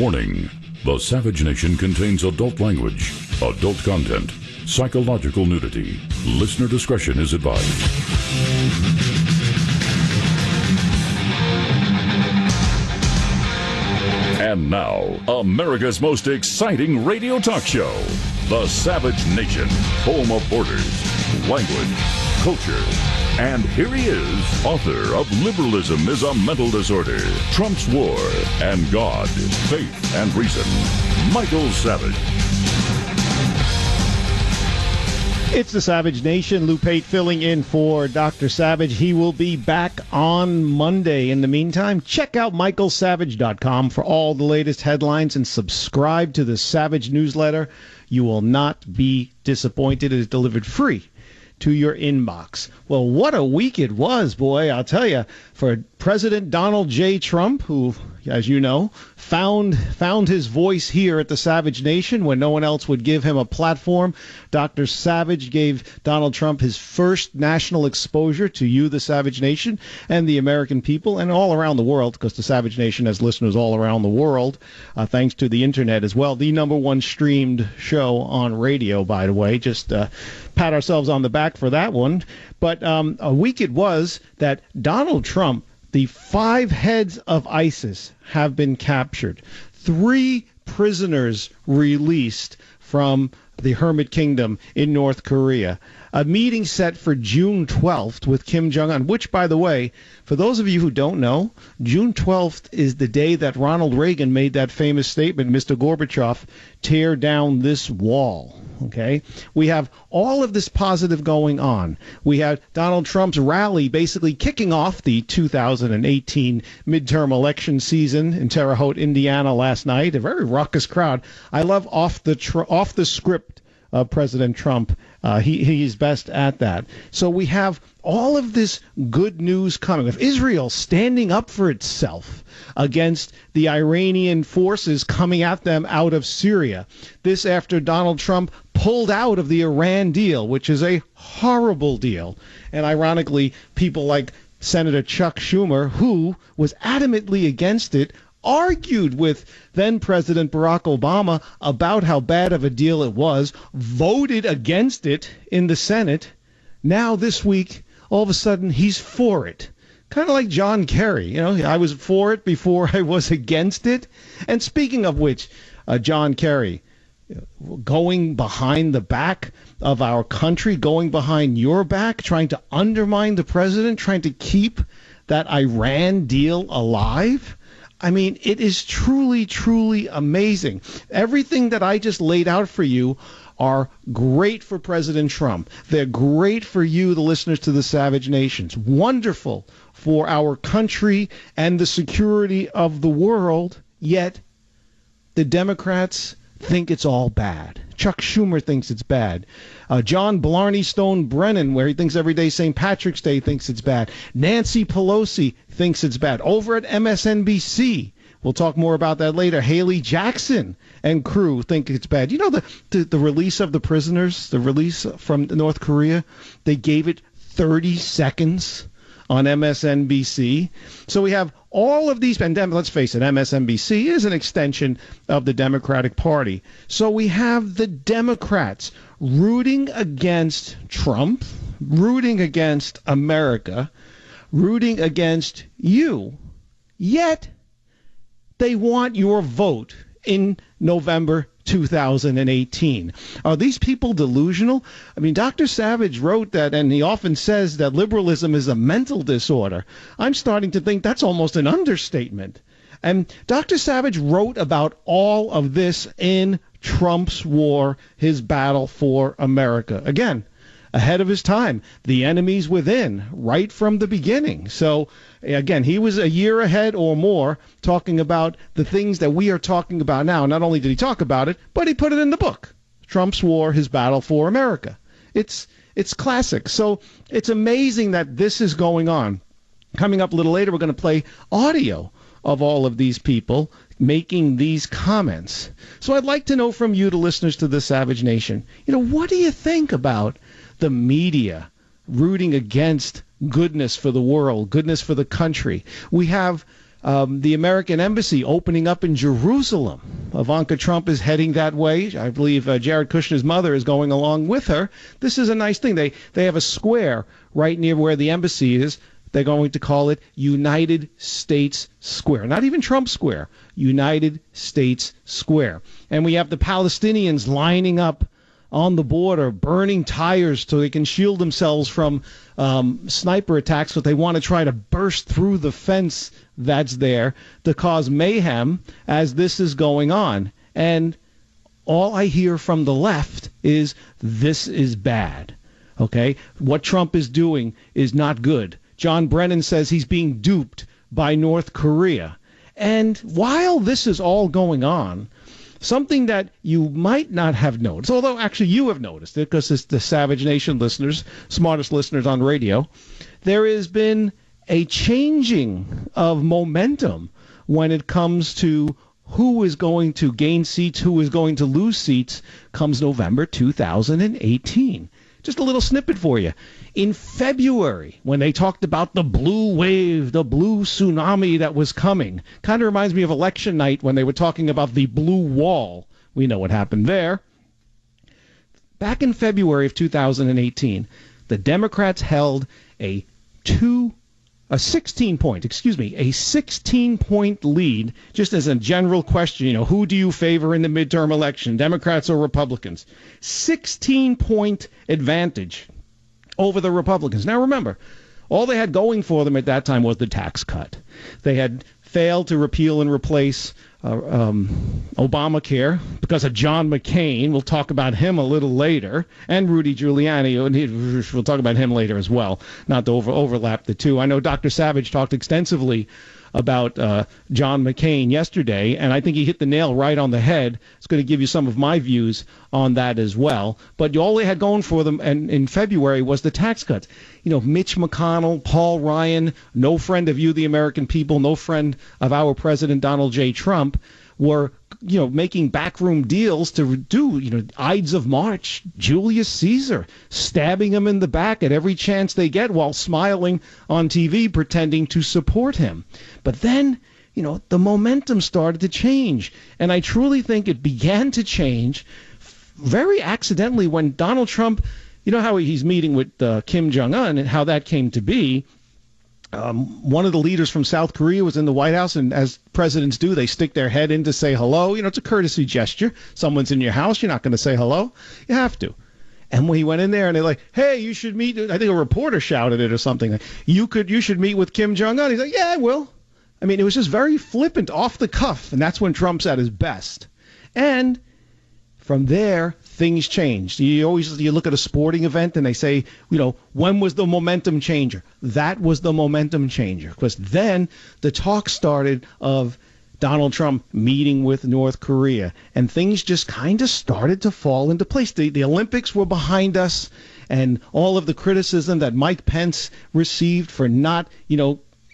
Warning: the Savage Nation contains adult language, adult content, psychological nudity. Listener discretion is advised. And now, America's most exciting radio talk show, The Savage Nation, home of borders, language, culture. And here he is, author of Liberalism is a Mental Disorder, Trump's War, and God, Faith, and Reason, Michael Savage. It's the Savage Nation. Lou Pate filling in for Dr. Savage. He will be back on Monday. In the meantime, check out michaelsavage.com for all the latest headlines and subscribe to the Savage newsletter. You will not be disappointed. It is delivered free to your inbox. Well, what a week it was, boy, I'll tell you, for President Donald J. Trump, who, as you know, found his voice here at the Savage Nation when no one else would give him a platform. Dr. Savage gave Donald Trump his first national exposure to you, the Savage Nation, and the American people, and all around the world, because the Savage Nation has listeners all around the world, thanks to the internet as well. The number one streamed show on radio, by the way. Just pat ourselves on the back for that one. But a week it was that Donald Trump, the 5 heads of ISIS have been captured. 3 prisoners released from the Hermit Kingdom in North Korea. A meeting set for June 12th with Kim Jong-un, which, by the way, for those of you who don't know, June 12th is the day that Ronald Reagan made that famous statement, Mr. Gorbachev, tear down this wall. Okay, we have all of this positive going on. We had Donald Trump's rally basically kicking off the 2018 midterm election season in Terre Haute, Indiana last night. A very raucous crowd. I love off the script President Trump. He's best at that. So we have all of this good news coming with Israel standing up for itself against the Iranian forces coming at them out of Syria. This after Donald Trump pulled out of the Iran deal, which is a horrible deal. And ironically, people like Senator Chuck Schumer, who was adamantly against it, argued with then President Barack Obama about how bad of a deal it was, voted against it in the Senate. Now this week, all of a sudden, he's for it. Kind of like John Kerry. You know, I was for it before I was against it. And speaking of which, John Kerry, going behind the back of our country, going behind your back, trying to undermine the president, trying to keep that Iran deal alive. I mean, it is truly, truly amazing. Everything that I just laid out for you are great for President Trump. They're great for you, the listeners to the Savage Nations. Wonderful for our country and the security of the world. Yet the Democrats think it's all bad. Chuck Schumer thinks it's bad. John Blarney Stone Brennan, where he thinks every day St. Patrick's Day, thinks it's bad. Nancy Pelosi thinks it's bad. Over at MSNBC, we'll talk more about that later, Haley Jackson and crew think it's bad. You know the release of the prisoners, the release from North Korea, they gave it 30 seconds on MSNBC. So we have all of these, and let's face it, MSNBC is an extension of the Democratic Party. So we have the Democrats rooting against Trump, rooting against America, rooting against you. Yet they want your vote in November 2018. Are these people delusional? I mean, Dr. Savage wrote that, and he often says that liberalism is a mental disorder. I'm starting to think that's almost an understatement. And Dr. Savage wrote about all of this in Trump's War, his battle for America. Again, ahead of his time. The enemy's within, right from the beginning. So, again, he was a year ahead or more talking about the things that we are talking about now. Not only did he talk about it, but he put it in the book. Trump's War, His Battle for America. It's classic. So it's amazing that this is going on. Coming up a little later, we're going to play audio of all of these people making these comments. So I'd like to know from you, the listeners to the Savage Nation, what do you think about the media rooting against goodness for the world, goodness for the country? We have the American embassy opening up in Jerusalem. Ivanka Trump is heading that way. I believe Jared Kushner's mother is going along with her. This is a nice thing. They have a square right near where the embassy is. They're going to call it United States Square. Not even Trump Square. United States Square. And we have the Palestinians lining up on the border, burning tires so they can shield themselves from sniper attacks, but they want to try to burst through the fence that's there to cause mayhem as this is going on. And all I hear from the left is this is bad. Okay? What Trump is doing is not good. John Brennan says he's being duped by North Korea. And while this is all going on, something that you might not have noticed, although actually you have noticed it because it's the Savage Nation listeners, smartest listeners on radio, there has been a changing of momentum when it comes to who is going to gain seats, who is going to lose seats comes November 2018. Just a little snippet for you. In February, when they talked about the blue wave, the blue tsunami that was coming, kind of reminds me of election night when they were talking about the blue wall. We know what happened there. Back in February of 2018, the Democrats held a 16-point lead, just as a general question, who do you favor in the midterm election, Democrats or Republicans? 16-point advantage over the Republicans. Now remember, all they had going for them at that time was the tax cut. They had failed to repeal and replace Obamacare because of John McCain. We'll talk about him a little later, and Rudy Giuliani. We'll talk about him later as well, not to overlap the two. I know Dr. Savage talked extensively about John McCain yesterday, and I think he hit the nail right on the head. It's going to give you some of my views on that as well. But all they had going for them in February was the tax cuts. Mitch McConnell, Paul Ryan, no friend of you, the American people, no friend of our President Donald J. Trump, were making backroom deals to do Ides of March, Julius Caesar, stabbing him in the back at every chance they get while smiling on TV, pretending to support him. But then, the momentum started to change. And I truly think it began to change very accidentally when Donald Trump, how he's meeting with Kim Jong-un and how that came to be. One of the leaders from South Korea was in the White House, and as presidents do, they stick their head in to say hello. It's a courtesy gesture. Someone's in your house, you're not going to say hello. You have to. And when he went in there, and they're like, "Hey, you should meet." I think a reporter shouted it or something. Like, you should meet with Kim Jong-un. He's like, "Yeah, I will." I mean, it was just very flippant, off the cuff, and that's when Trump's at his best. And from there, things changed. You look at a sporting event and they say, when was the momentum changer? That was the momentum changer, because then the talk started of Donald Trump meeting with North Korea, and things just kind of started to fall into place. The Olympics were behind us, and all of the criticism that Mike Pence received for not,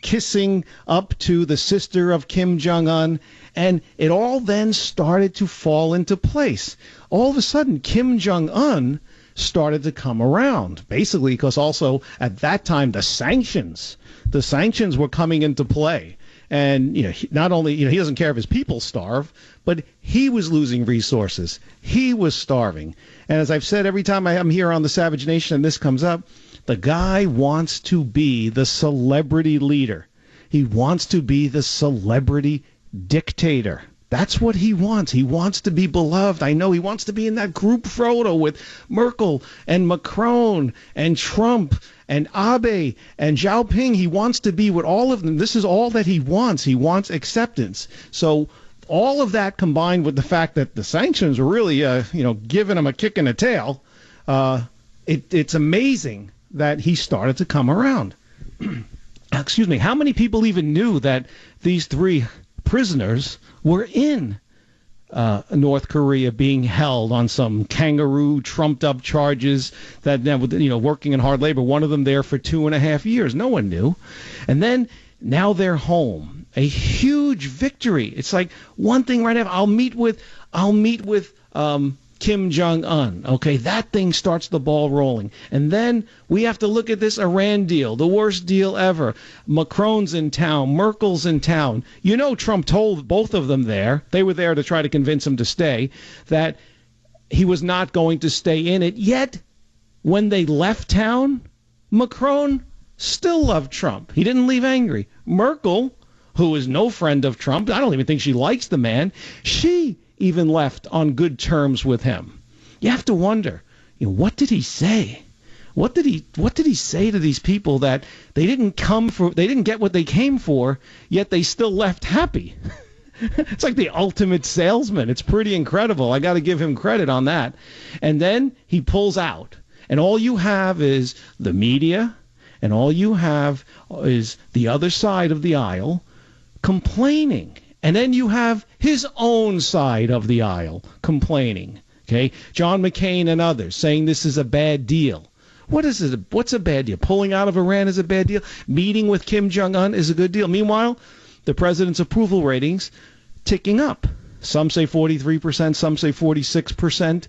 kissing up to the sister of Kim Jong-un, and it all then started to fall into place. All of a sudden, Kim Jong-un started to come around, basically because also at that time the sanctions were coming into play. And, not only, he doesn't care if his people starve, but he was losing resources. He was starving. And as I've said every time I'm here on the Savage Nation and this comes up, the guy wants to be the celebrity leader. He wants to be the celebrity dictator. That's what he wants. He wants to be beloved. I know he wants to be in that group photo with Merkel and Macron and Trump and Abe and Xiaoping. He wants to be with all of them. This is all that he wants. He wants acceptance. So all of that combined with the fact that the sanctions are really, giving him a kick in the tail, it's amazing that he started to come around. Excuse me. How many people even knew that these three prisoners were in North Korea being held on some kangaroo trumped up charges that, working in hard labor, one of them there for 2.5 years? No one knew. And then now they're home. A huge victory. It's like one thing right now. I'll meet with Kim Jong-un. Okay, that thing starts the ball rolling. And then we have to look at this Iran deal, the worst deal ever. Macron's in town, Merkel's in town. You know, Trump told both of them there, they were there to try to convince him to stay, that he was not going to stay in it. Yet, when they left town, Macron still loved Trump. He didn't leave angry. Merkel, who is no friend of Trump, I don't even think she likes the man, she even left on good terms with him. You have to wonder, what did he say? What did he say to these people that they didn't get what they came for, yet they still left happy? It's like the ultimate salesman. It's pretty incredible. I got to give him credit on that. And then he pulls out, and all you have is the media, and all you have is the other side of the aisle complaining. And then you have his own side of the aisle complaining. Okay, John McCain and others saying this is a bad deal. What is it? What's a bad deal? Pulling out of Iran is a bad deal. Meeting with Kim Jong-un is a good deal. Meanwhile, the president's approval ratings ticking up. Some say 43%, some say 46%.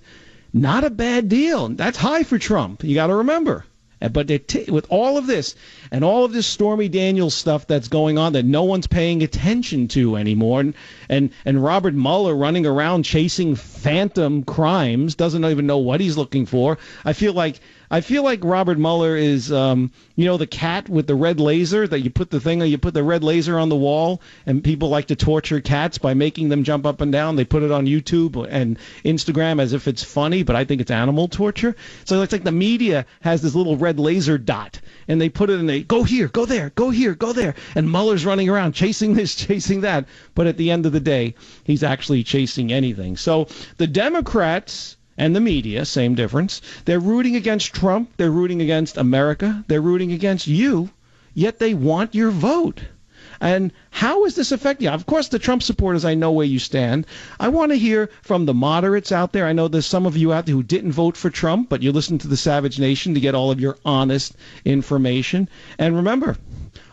Not a bad deal. That's high for Trump. You got to remember. But with all of this and all of this Stormy Daniels stuff that's going on that no one's paying attention to anymore, and Robert Mueller running around chasing phantom crimes, doesn't even know what he's looking for. I feel like Robert Mueller is, the cat with the red laser that you put the red laser on the wall, and people like to torture cats by making them jump up and down. They put it on YouTube and Instagram as if it's funny, but I think it's animal torture. So it's like the media has this little red laser dot, and they put it in. They go here, go there, go here, go there, and Mueller's running around chasing this, chasing that. But at the end of the day, he's actually chasing anything. So the Democrats and the media, same difference. They're rooting against Trump. They're rooting against America. They're rooting against you, yet they want your vote. And how is this affecting you? Of course, the Trump supporters, I know where you stand. I want to hear from the moderates out there. I know there's some of you out there who didn't vote for Trump, but you listen to the Savage Nation to get all of your honest information. And remember,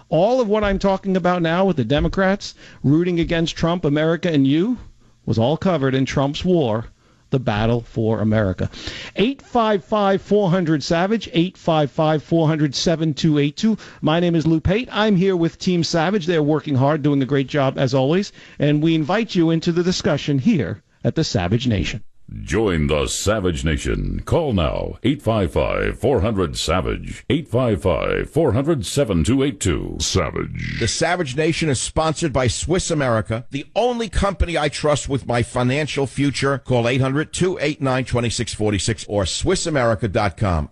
all of what I'm talking about now with the Democrats rooting against Trump, America, and you was all covered in Trump's war, the battle for America. 855-400-SAVAGE, 855-400-7282. My name is Lou Pate. I'm here with Team Savage. They're working hard, doing a great job as always, and we invite you into the discussion here at the Savage Nation. Join the Savage Nation. Call now, 855-400-SAVAGE, 855-400-7282. Savage. The Savage Nation is sponsored by Swiss America, the only company I trust with my financial future. Call 800-289-2646 or SwissAmerica.com.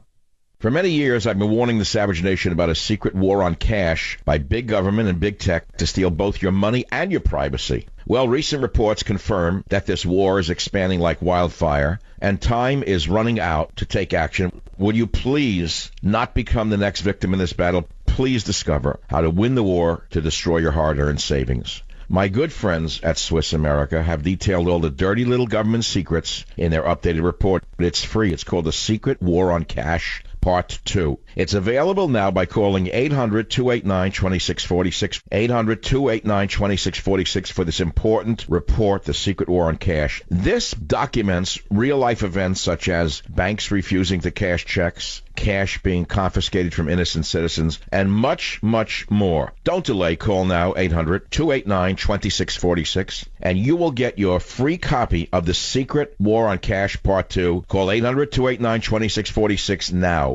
For many years, I've been warning the Savage Nation about a secret war on cash by big government and big tech to steal both your money and your privacy. Well, recent reports confirm that this war is expanding like wildfire, and time is running out to take action. Would you please not become the next victim in this battle? Please discover how to win the war to destroy your hard-earned savings. My good friends at Swiss America have detailed all the dirty little government secrets in their updated report. It's free. It's called The Secret War on Cash, Part 2. It's available now by calling 800-289-2646, 800-289-2646 for this important report, The Secret War on Cash. This documents real-life events such as banks refusing to cash checks, cash being confiscated from innocent citizens, and much, much more. Don't delay. Call now, 800-289-2646, and you will get your free copy of The Secret War on Cash, Part 2. Call 800-289-2646 now.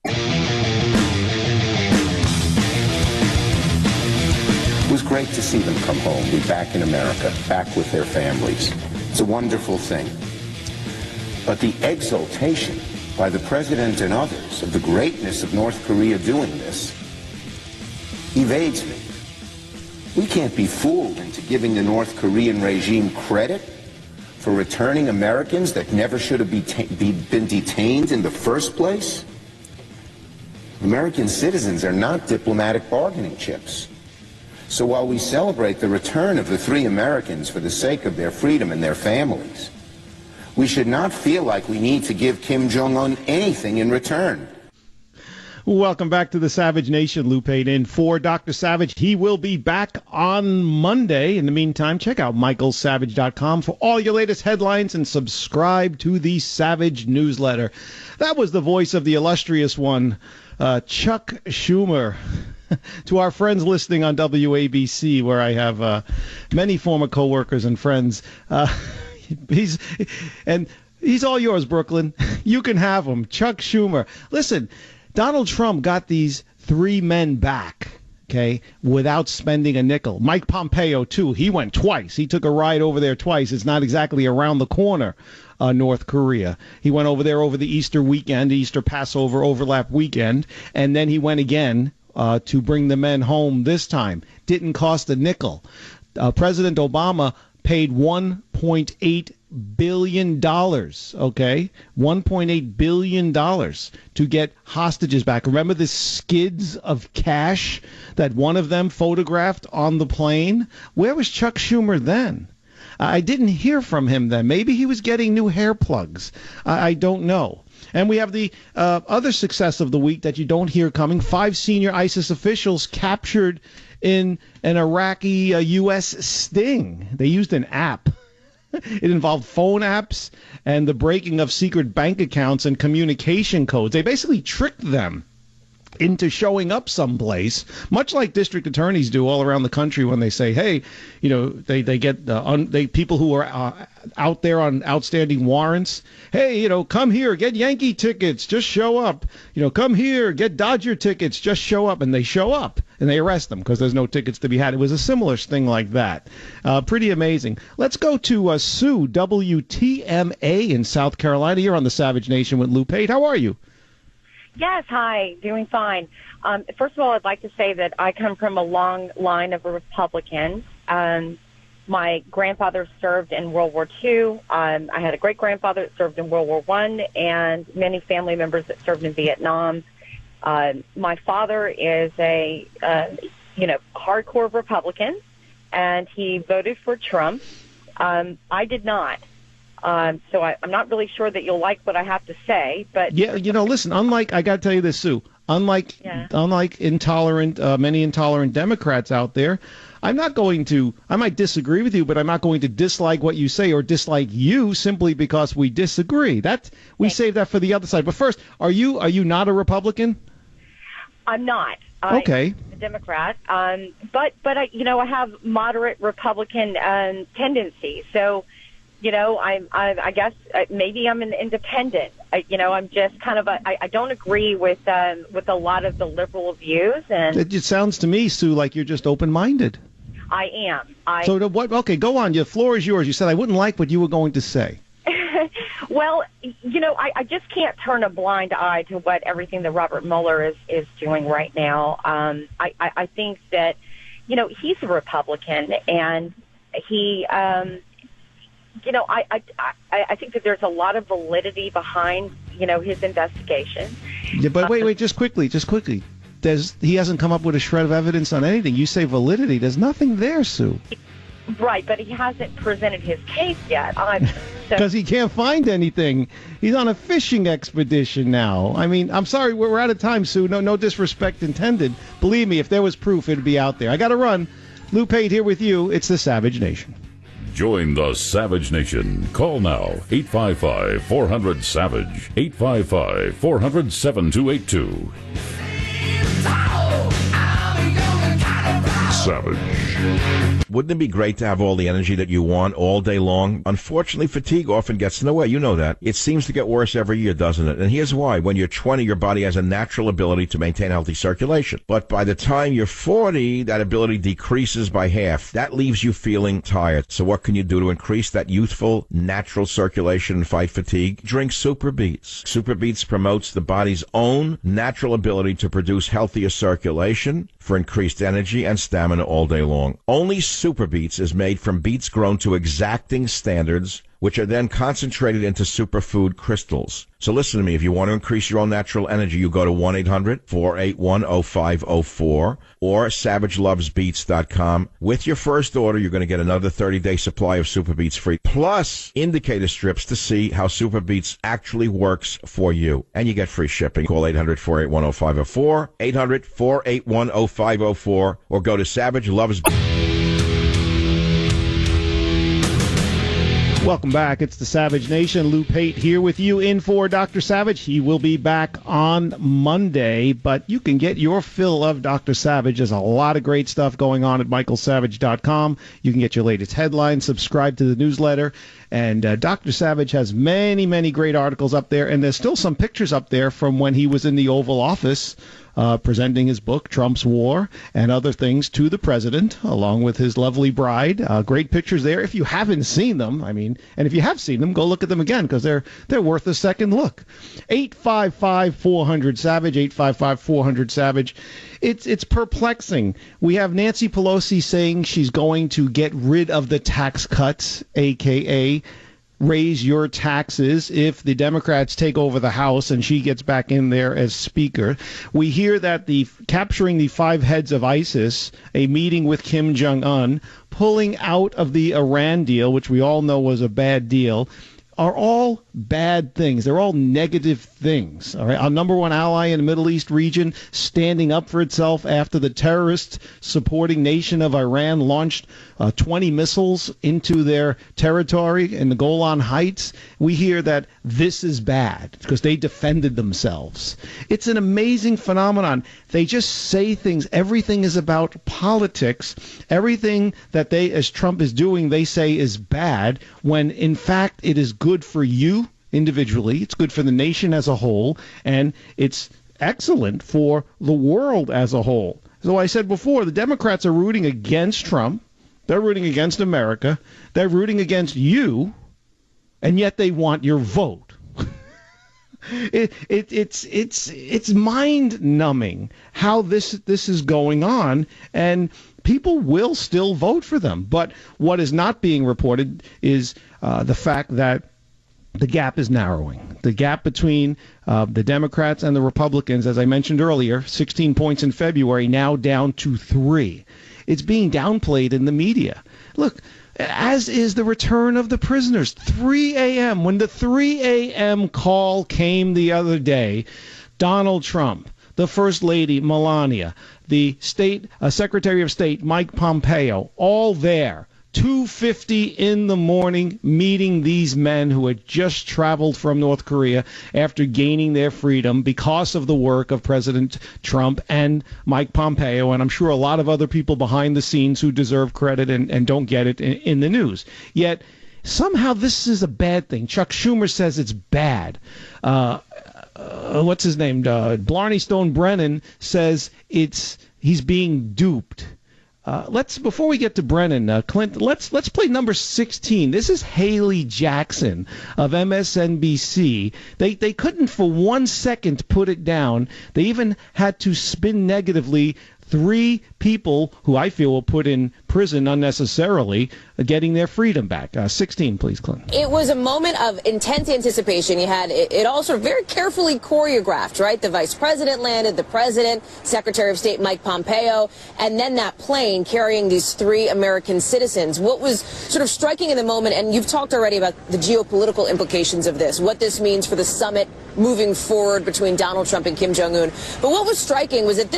It was great to see them come home, be back in America, back with their families. It's a wonderful thing. But the exultation by the president and others of the greatness of North Korea doing this evades me. We can't be fooled into giving the North Korean regime credit for returning Americans that never should have been detained in the first place. American citizens are not diplomatic bargaining chips. So while we celebrate the return of the 3 Americans for the sake of their freedom and their families, we should not feel like we need to give Kim Jong-un anything in return. Welcome back to the Savage Nation. Lupe in for Dr. Savage. He will be back on Monday. In the meantime, check out michaelsavage.com for all your latest headlines and subscribe to the Savage newsletter. That was the voice of the illustrious one, Chuck Schumer. To our friends listening on WABC, where I have many former coworkers and friends, he's all yours, Brooklyn. You can have him. Chuck Schumer. Listen, Donald Trump got these three men back, okay, without spending a nickel. Mike Pompeo, too. He went twice. He took a ride over there twice. It's not exactly around the corner, North Korea. He went over there over the Easter weekend, Easter Passover overlap weekend, and then he went again to bring the men home this time. Didn't cost a nickel. President Obama paid $1.8 billion, okay? $1.8 billion to get hostages back. Remember the skids of cash that one of them photographed on the plane? Where was Chuck Schumer then? I didn't hear from him then. Maybe he was getting new hair plugs. I don't know. And we have the other success of the week that you don't hear coming. 5 senior ISIS officials captured in an Iraqi U.S. sting. They used an app. It involved phone apps and the breaking of secret bank accounts and communication codes. They basically tricked them into showing up someplace, much like district attorneys do all around the country when they say, hey, you know, they get people who are out there on outstanding warrants. Hey, you know, come here, get Yankee tickets, just show up. You know, come here, get Dodger tickets, just show up. And they show up and they arrest them because there's no tickets to be had. It was a similar thing like that. Pretty amazing. Let's go to Sue, WTMA in South Carolina. You're on the Savage Nation with Lupe. How are you? Yes, hi, doing fine. First of all, I'd like to say that I come from a long line of Republicans. My grandfather served in World War II. I had a great-grandfather that served in World War I, and many family members that served in Vietnam. My father is a, hardcore Republican, and he voted for Trump. I did not. So I'm not really sure that you'll like what I have to say, but yeah, you know, listen. Unlike, I got to tell you this, Sue. Unlike many intolerant Democrats out there, I might disagree with you, but I'm not going to dislike what you say or dislike you simply because we disagree. We save that for the other side. But first, are you not a Republican? I'm not. Okay. I'm a Democrat, but I have moderate Republican tendencies. So. You know, I guess maybe I'm an independent. I'm just kind of I don't agree with a lot of the liberal views, and it sounds to me, Sue, like you're just open-minded. I am. So what? Okay, go on. The floor is yours. You said I wouldn't like what you were going to say. Well, I just can't turn a blind eye to what everything that Robert Mueller is doing right now. I think that he's a Republican, and he. I think that there's a lot of validity behind, his investigation. Yeah, but wait, just quickly. He hasn't come up with a shred of evidence on anything. You say validity. There's nothing there, Sue. Right, but he hasn't presented his case yet. Because he can't find anything. He's on a fishing expedition now. I mean, I'm sorry, we're out of time, Sue. No disrespect intended. Believe me, if there was proof, it'd be out there. I got to run. Lou Pate here with you. It's the Savage Nation. Join the Savage Nation. Call now, 855-400-SAVAGE, 855-400-7282. Savage. Wouldn't it be great to have all the energy that you want all day long? Unfortunately, fatigue often gets in the way. You know that. It seems to get worse every year, doesn't it? And here's why. When you're 20, your body has a natural ability to maintain healthy circulation. But by the time you're 40, that ability decreases by half. That leaves you feeling tired. So what can you do to increase that youthful, natural circulation and fight fatigue? Drink Super Beets. Super Beets promotes the body's own natural ability to produce healthier circulation for increased energy and stamina all day long. Only Super Beets is made from beets grown to exacting standards which are then concentrated into superfood crystals. So listen to me. If you want to increase your own natural energy, you go to 1-800-481-0504 or SavageLovesBeats.com. With your first order, you're going to get another 30-day supply of Super Beats free, plus indicator strips to see how Super Beats actually works for you. And you get free shipping. Call 800-481-0504, 800-481-0504, or go to SavageLovesBeats. Welcome back. It's the Savage Nation. Lou Pate here with you in for Dr. Savage. He will be back on Monday, but you can get your fill of Dr. Savage. There's a lot of great stuff going on at michaelsavage.com. You can get your latest headlines, subscribe to the newsletter, and Dr. Savage has many, many great articles up there, and there's still some pictures up there from when he was in the Oval Office presenting his book, Trump's War, and other things to the president, along with his lovely bride. Great pictures there. If you haven't seen them, and if you have seen them, go look at them again, because they're worth a second look. 855-400-SAVAGE, 855-400-SAVAGE. It's perplexing. We have Nancy Pelosi saying she's going to get rid of the tax cuts, a.k.a. raise your taxes if the Democrats take over the House and she gets back in there as Speaker. We hear that capturing the 5 heads of ISIS, a meeting with Kim Jong-un, pulling out of the Iran deal, which we all know was a bad deal, are all bad things. They're all negative things. All right, our number one ally in the Middle East region standing up for itself after the terrorist supporting nation of Iran launched 20 missiles into their territory in the Golan Heights. We hear that this is bad because they defended themselves. It's an amazing phenomenon. They just say things. Everything is about politics. Everything that as Trump is doing, they say is bad, when in fact it is good for you individually, it's good for the nation as a whole, and it's excellent for the world as a whole. So I said before, the Democrats are rooting against Trump, they're rooting against America, they're rooting against you, and yet they want your vote. It's mind-numbing how this is going on, and people will still vote for them. But what is not being reported is the fact that the gap is narrowing. The gap between the Democrats and the Republicans, as I mentioned earlier, 16 points in February, now down to 3. It's being downplayed in the media. Look, as is the return of the prisoners. 3 a.m., when the 3 a.m. call came the other day, Donald Trump, the First Lady, Melania, the Secretary of State, Mike Pompeo, all there, 2:50 in the morning, meeting these men who had just traveled from North Korea after gaining their freedom because of the work of President Trump and Mike Pompeo, and I'm sure a lot of other people behind the scenes who deserve credit and don't get it in the news. Yet somehow this is a bad thing. Chuck Schumer says it's bad. What's his name? Blarney Stone Brennan says he's being duped. Before we get to Brennan, Clint, let's play number 16. This is Haley Jackson of MSNBC. They couldn't for 1 second put it down. They even had to spin negatively 3 people who I feel were put in prison unnecessarily, getting their freedom back. 16, please, Clint. It was a moment of intense anticipation. You had it all sort of very carefully choreographed, right? The vice president landed, the president, Secretary of State Mike Pompeo, and then that plane carrying these 3 American citizens. What was sort of striking in the moment, and you've talked already about the geopolitical implications of this, what this means for the summit moving forward between Donald Trump and Kim Jong-un. But what was striking was that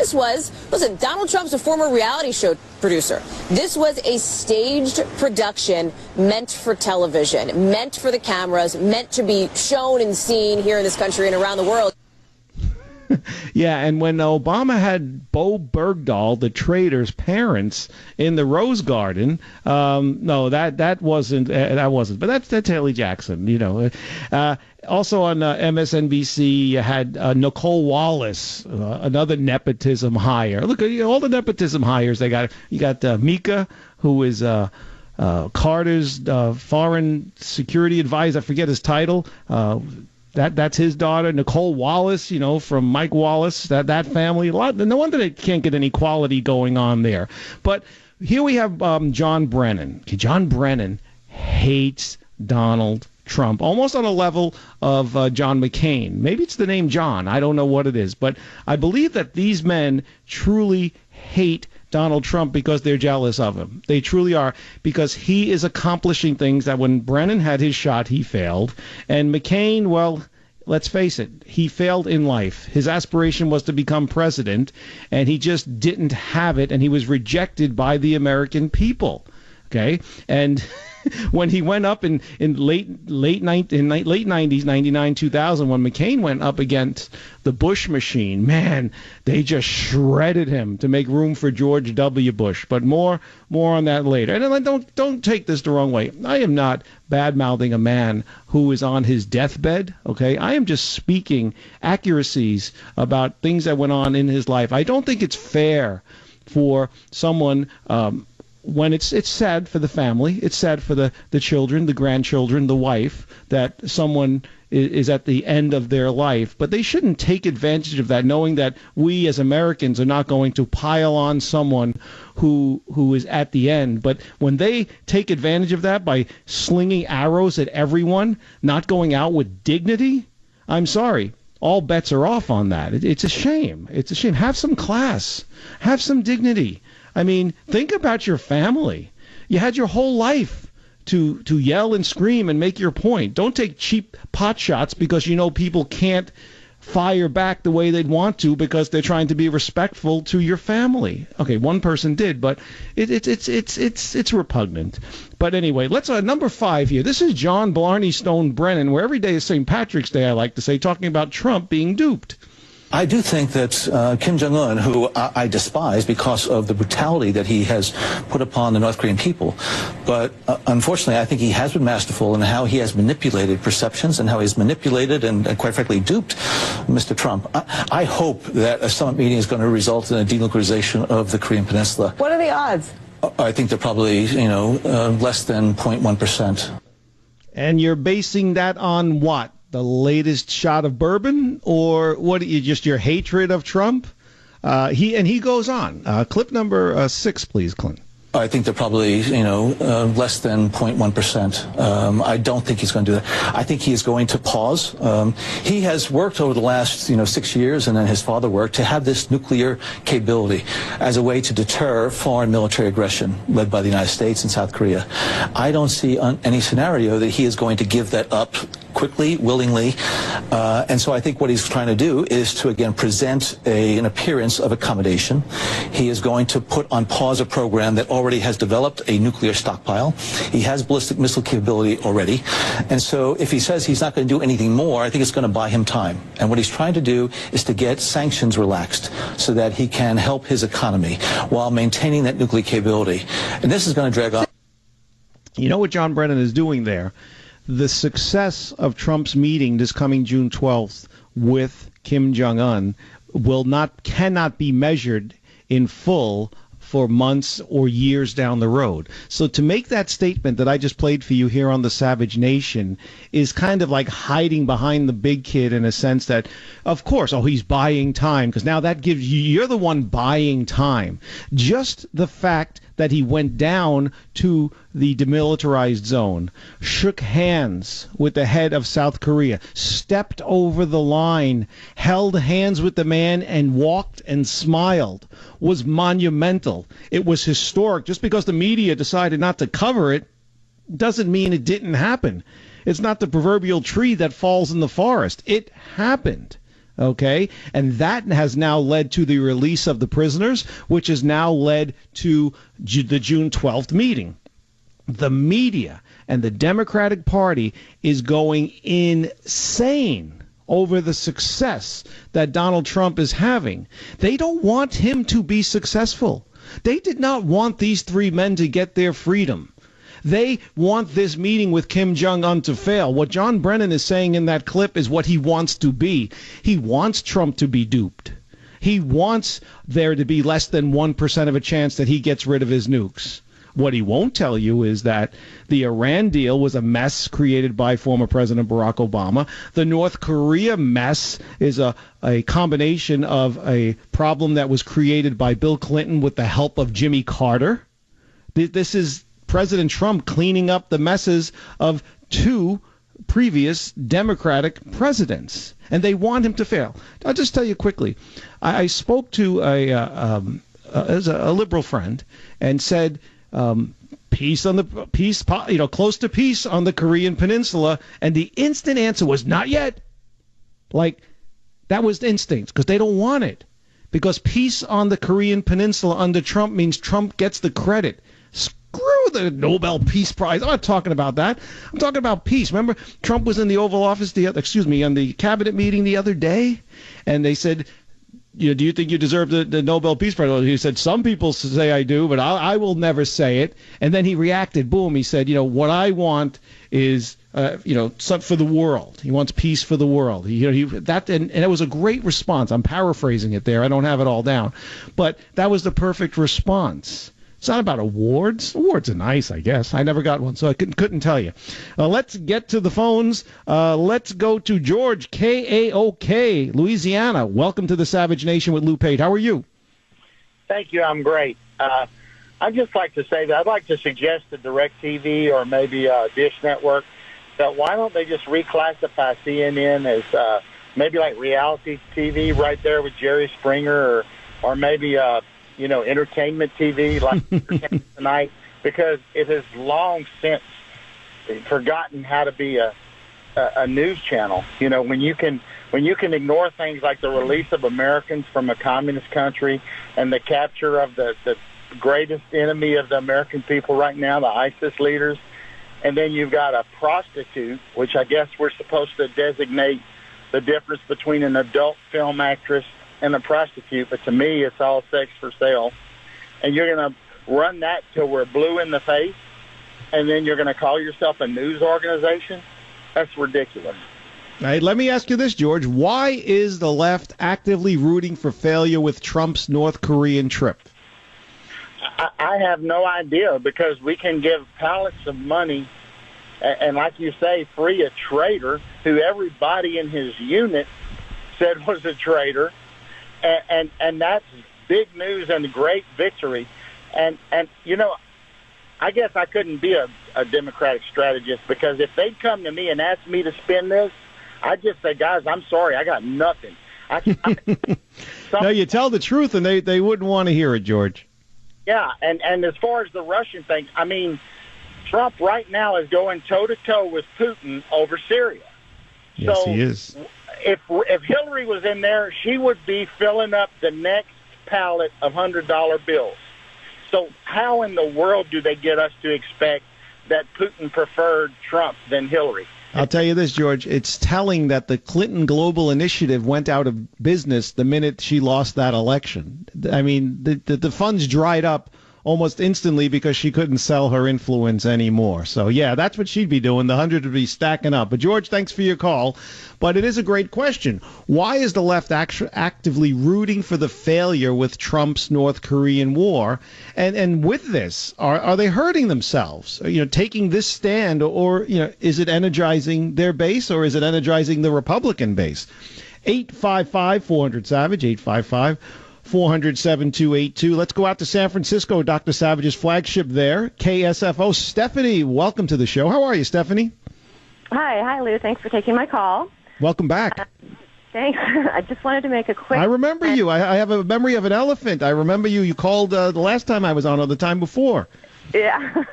Donald Trump's a former reality show producer. This was a staged production meant for television, meant for the cameras, meant to be shown and seen here in this country and around the world. Yeah, and when Obama had Bo Bergdahl, the traitor's parents, in the Rose Garden, no, that wasn't. But that's Haley Jackson, you know. Also on MSNBC, you had Nicole Wallace, another nepotism hire. Look at all the nepotism hires they got. You got Mika, who is Carter's foreign security advisor. I forget his title. That's his daughter, Nicole Wallace, you know, from Mike Wallace, that family. No wonder they can't get any quality going on there. But here we have John Brennan. John Brennan hates Donald Trump, almost on a level of John McCain. Maybe it's the name John. I don't know what it is. But I believe that these men truly hate Donald Trump because they're jealous of him. They truly are, because he is accomplishing things that when Brennan had his shot, he failed. And McCain, well, let's face it, he failed in life. His aspiration was to become president, and he just didn't have it, and he was rejected by the American people. Okay? And when he went up in late 90s, 99, 2000, when McCain went up against the Bush machine, man, they just shredded him to make room for George W. Bush. But more on that later. And don't take this the wrong way. I am not bad-mouthing a man who is on his deathbed, okay? I am just speaking accuracies about things that went on in his life. I don't think it's fair for someone when it's sad for the family, it's sad for the children, the grandchildren, the wife, that someone is at the end of their life. But they shouldn't take advantage of that, knowing that we as Americans are not going to pile on someone who is at the end. But when they take advantage of that by slinging arrows at everyone, not going out with dignity, I'm sorry. All bets are off on that. It's a shame. It's a shame. Have some class. Have some dignity. I mean, think about your family. You had your whole life to yell and scream and make your point. Don't take cheap pot shots because you know people can't fire back the way they'd want to because they're trying to be respectful to your family. Okay, one person did, but it's repugnant. But anyway, let's number 5 here. This is John Blarney Stone Brennan, where every day is St. Patrick's Day, I like to say, talking about Trump being duped. I do think that Kim Jong-un, who I despise because of the brutality that he has put upon the North Korean people, but unfortunately I think he has been masterful in how he has manipulated perceptions and how he's manipulated and quite frankly duped Mr. Trump. I hope that a summit meeting is going to result in a denuclearization of the Korean Peninsula. What are the odds? I think they're probably, less than 0.1%. And you're basing that on what? The latest shot of bourbon, or what? Just your hatred of Trump? He goes on. Clip number 6, please, Clint. I think they're probably, less than 0.1%. I don't think he's going to do that. I think he is going to pause. He has worked over the last, 6 years, and then his father worked, to have this nuclear capability as a way to deter foreign military aggression led by the United States and South Korea. I don't see any scenario that he is going to give that up quickly, willingly, and so I think what he's trying to do is to, again, present an appearance of accommodation. He is going to put on pause a program that already has developed a nuclear stockpile. He has ballistic missile capability already, and so if he says he's not going to do anything more, I think it's going to buy him time. And what he's trying to do is to get sanctions relaxed so that he can help his economy while maintaining that nuclear capability. And this is going to drag on. You know what John Brennan is doing there? The success of Trump's meeting this coming June 12th with Kim Jong-un cannot be measured in full for months or years down the road. So to make that statement that I just played for you here on the Savage Nation is kind of like hiding behind the big kid in a sense that, of course, he's buying time, because now that gives you're the one buying time. Just the fact that he went down to the demilitarized zone, shook hands with the head of South Korea, stepped over the line, held hands with the man, and walked and smiled, was monumental. It was historic. Just because the media decided not to cover it doesn't mean it didn't happen. It's not the proverbial tree that falls in the forest. It happened. Okay, and that has now led to the release of the prisoners, which has now led to the June 12th meeting. The media and the Democratic Party is going insane over the success that Donald Trump is having. They don't want him to be successful. They did not want these 3 men to get their freedom. They want this meeting with Kim Jong-un to fail. What John Brennan is saying in that clip is what he wants to be. He wants Trump to be duped. He wants there to be less than 1% of a chance that he gets rid of his nukes. What he won't tell you is that the Iran deal was a mess created by former President Barack Obama. The North Korea mess is a combination of a problem that was created by Bill Clinton with the help of Jimmy Carter. This is President Trump cleaning up the messes of 2 previous Democratic presidents, and they want him to fail. I'll just tell you quickly. I spoke to a liberal friend and said, peace on the peace, close to peace on the Korean Peninsula, and the instant answer was not yet. Like, that was instinct, because they don't want it. Because peace on the Korean Peninsula under Trump means Trump gets the credit. Screw the Nobel Peace Prize. I'm not talking about that. I'm talking about peace. Remember, Trump was in the Oval Office on the cabinet meeting the other day, and they said, do you think you deserve the Nobel Peace Prize? He said, some people say I do, but I will never say it. And then he reacted. Boom. He said, what I want is, something for the world. He wants peace for the world. And it was a great response. I'm paraphrasing it there. I don't have it all down. But that was the perfect response. It's not about awards. Awards are nice, I guess. I never got one, so I couldn't tell you. Let's get to the phones. Let's go to George, KAOK, Louisiana. Welcome to the Savage Nation with Lou Pate. How are you? Thank you. I'm great. I'd just like to say that I'd like to suggest to DirecTV or maybe Dish Network that why don't they just reclassify CNN as maybe like reality TV right there with Jerry Springer or maybe entertainment TV like Entertainment Tonight, because it has long since forgotten how to be a news channel. When you can ignore things like the release of Americans from a communist country and the capture of the greatest enemy of the American people right now, the ISIS leaders, and then you've got a prostitute, which I guess we're supposed to designate the difference between an adult film actress and a prostitute, but to me, it's all sex for sale. And you're going to run that till we're blue in the face, and then you're going to call yourself a news organization? That's ridiculous. All right, let me ask you this, George. Why is the left actively rooting for failure with Trump's North Korean trip? I have no idea, because we can give pallets of money and, like you say, free a traitor who everybody in his unit said was a traitor. And that's big news and a great victory. And I guess I couldn't be a Democratic strategist, because if they'd come to me and ask me to spin this, I'd just say, guys, I'm sorry, I got nothing. No, you tell the truth, and they wouldn't want to hear it, George. Yeah, and as far as the Russian thing, I mean, Trump right now is going toe-to-toe with Putin over Syria. Yes, he is. If Hillary was in there, she would be filling up the next pallet of $100 bills. So how in the world do they get us to expect that Putin preferred Trump than Hillary? I'll tell you this, George. It's telling that the Clinton Global Initiative went out of business the minute she lost that election. I mean, the funds dried up almost instantly because she couldn't sell her influence anymore. So, yeah, that's what she'd be doing. The 100 would be stacking up. But, George, thanks for your call. But it is a great question. Why is the left actively rooting for the failure with Trump's North Korean war? And with this, are they hurting themselves? Taking this stand, or is it energizing their base, or is it energizing the Republican base? 855-400-SAVAGE, 855-400-7282. Let's go out to San Francisco, Dr. Savage's flagship there, KSFO. Stephanie, welcome to the show. How are you, Stephanie? Hi, Lou. Thanks for taking my call. Welcome back. Thanks. I just wanted to make a quick... I remember you. I have a memory of an elephant. I remember you. You called the last time I was on, or the time before. Yeah.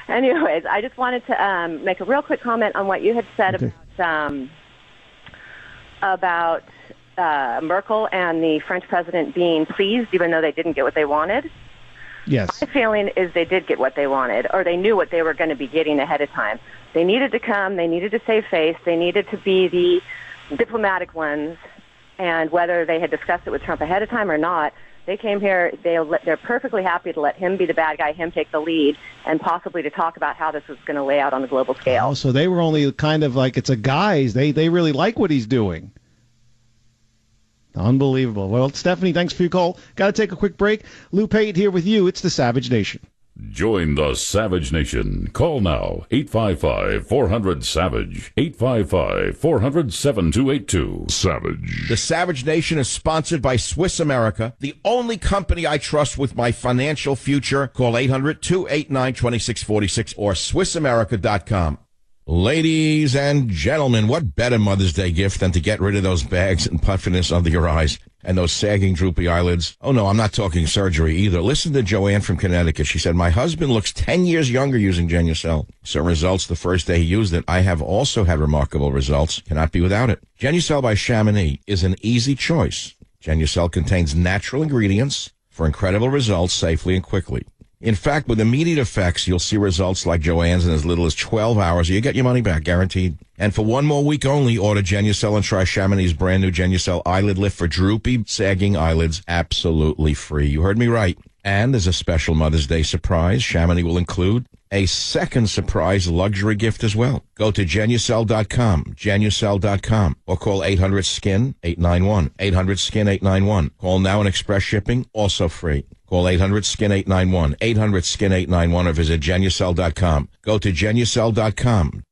Anyways, I just wanted to make a real quick comment on what you had said about Merkel and the French president being pleased, even though they didn't get what they wanted. Yes. My feeling is they did get what they wanted, or they knew what they were going to be getting ahead of time. They needed to come. They needed to save face. They needed to be the diplomatic ones. And whether they had discussed it with Trump ahead of time or not, they came here. They're perfectly happy to let him be the bad guy, him take the lead, and possibly to talk about how this was going to lay out on the global scale. Oh, so they were only kind of like, it's a guise. They really like what he's doing. Unbelievable. Well, Stephanie, thanks for your call. Got to take a quick break. Lou Pate here with you. It's the Savage Nation. Join the Savage Nation. Call now, 855-400-SAVAGE, 855-400-7282. Savage. The Savage Nation is sponsored by Swiss America, the only company I trust with my financial future. Call 800-289-2646 or SwissAmerica.com. Ladies and gentlemen, what better Mother's Day gift than to get rid of those bags and puffiness under your eyes and those sagging, droopy eyelids? Oh, no, I'm not talking surgery either. Listen to Joanne from Connecticut. She said, my husband looks 10 years younger using Genucel. So results the first day he used it. I have also had remarkable results. Cannot be without it. Genucel by Chamonix is an easy choice. Genucel contains natural ingredients for incredible results safely and quickly. In fact, with immediate effects, you'll see results like Joanne's in as little as 12 hours. You get your money back, guaranteed. And for 1 more week only, order Genucel and try Chamonix's brand new Genucel Eyelid Lift for droopy, sagging eyelids absolutely free. You heard me right. And as a special Mother's Day surprise, Chamonix will include a second surprise luxury gift as well. Go to Genucel.com, Genucel.com, or call 800-SKIN-891, 800-SKIN-891. Call now and express shipping, also free. Call 800-SKIN-891, 800-SKIN-891, or visit Genucel.com. Go to Genucel.com.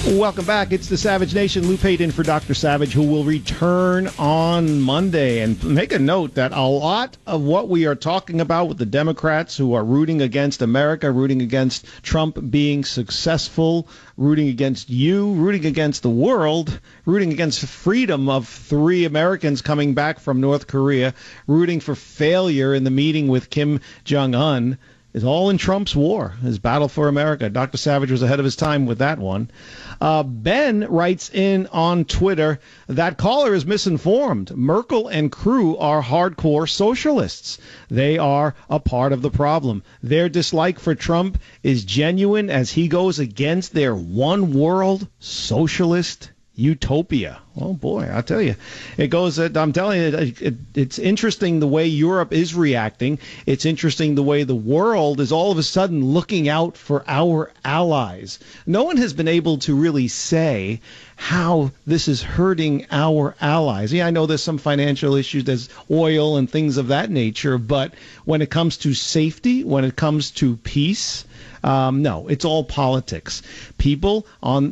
Welcome back. It's the Savage Nation. Lou Pate in for Dr. Savage, who will return on Monday. And make a note that a lot of what we are talking about with the Democrats who are rooting against America, rooting against Trump being successful, rooting against you, rooting against the world, rooting against freedom of 3 Americans coming back from North Korea, rooting for failure in the meeting with Kim Jong-un, is all in Trump's war, his battle for America. Dr. Savage was ahead of his time with that one. Ben writes in on Twitter, that caller is misinformed. Merkel and crew are hardcore socialists. They are a part of the problem. Their dislike for Trump is genuine as he goes against their one world socialist utopia. Oh boy, I'll tell you, it goes. I'm telling you, it's interesting the way Europe is reacting. It's interesting the way the world is all of a sudden looking out for our allies. No one has been able to really say how this is hurting our allies. Yeah, I know there's some financial issues, there's oil and things of that nature, but when it comes to safety, when it comes to peace, no, it's all politics. People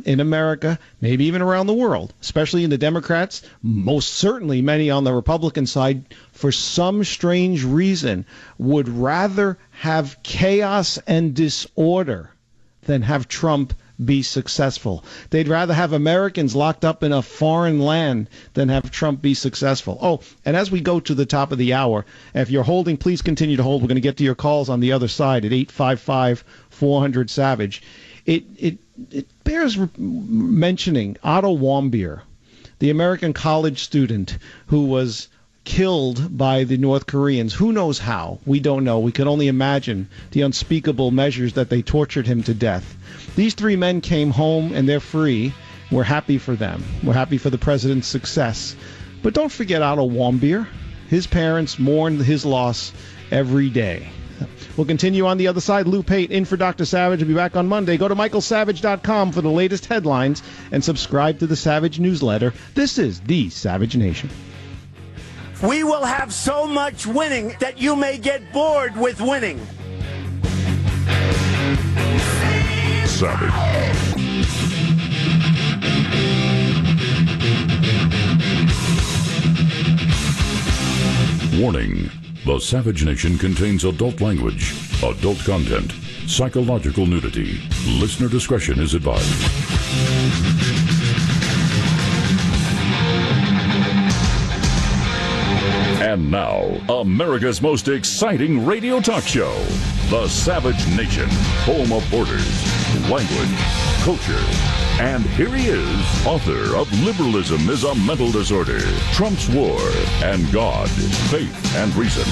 in America, maybe even around the world, especially in the Democrats, most certainly many on the Republican side, for some strange reason, would rather have chaos and disorder than have Trump be successful. They'd rather have Americans locked up in a foreign land than have Trump be successful. Oh, and as we go to the top of the hour, if you're holding, please continue to hold. We're going to get to your calls on the other side at 855-400-SAVAGE. It bears mentioning Otto Warmbier, the American college student who was killed by the North Koreans. Who knows how? We don't know. We can only imagine the unspeakable measures that they tortured him to death. These 3 men came home and they're free. We're happy for them. We're happy for the president's success. But don't forget Otto Warmbier. His parents mourn his loss every day. We'll continue on the other side. Lou Pate in for Dr. Savage. Will be back on Monday. Go to michaelsavage.com for the latest headlines and subscribe to the Savage newsletter. This is the Savage Nation. We will have so much winning that you may get bored with winning. Savage. Warning. The Savage Nation contains adult language, adult content, psychological nudity. Listener discretion is advised. And now, America's most exciting radio talk show, The Savage Nation, home of borders, language, culture. And here he is, author of Liberalism is a Mental Disorder, Trump's War, and God, Faith, and Reason,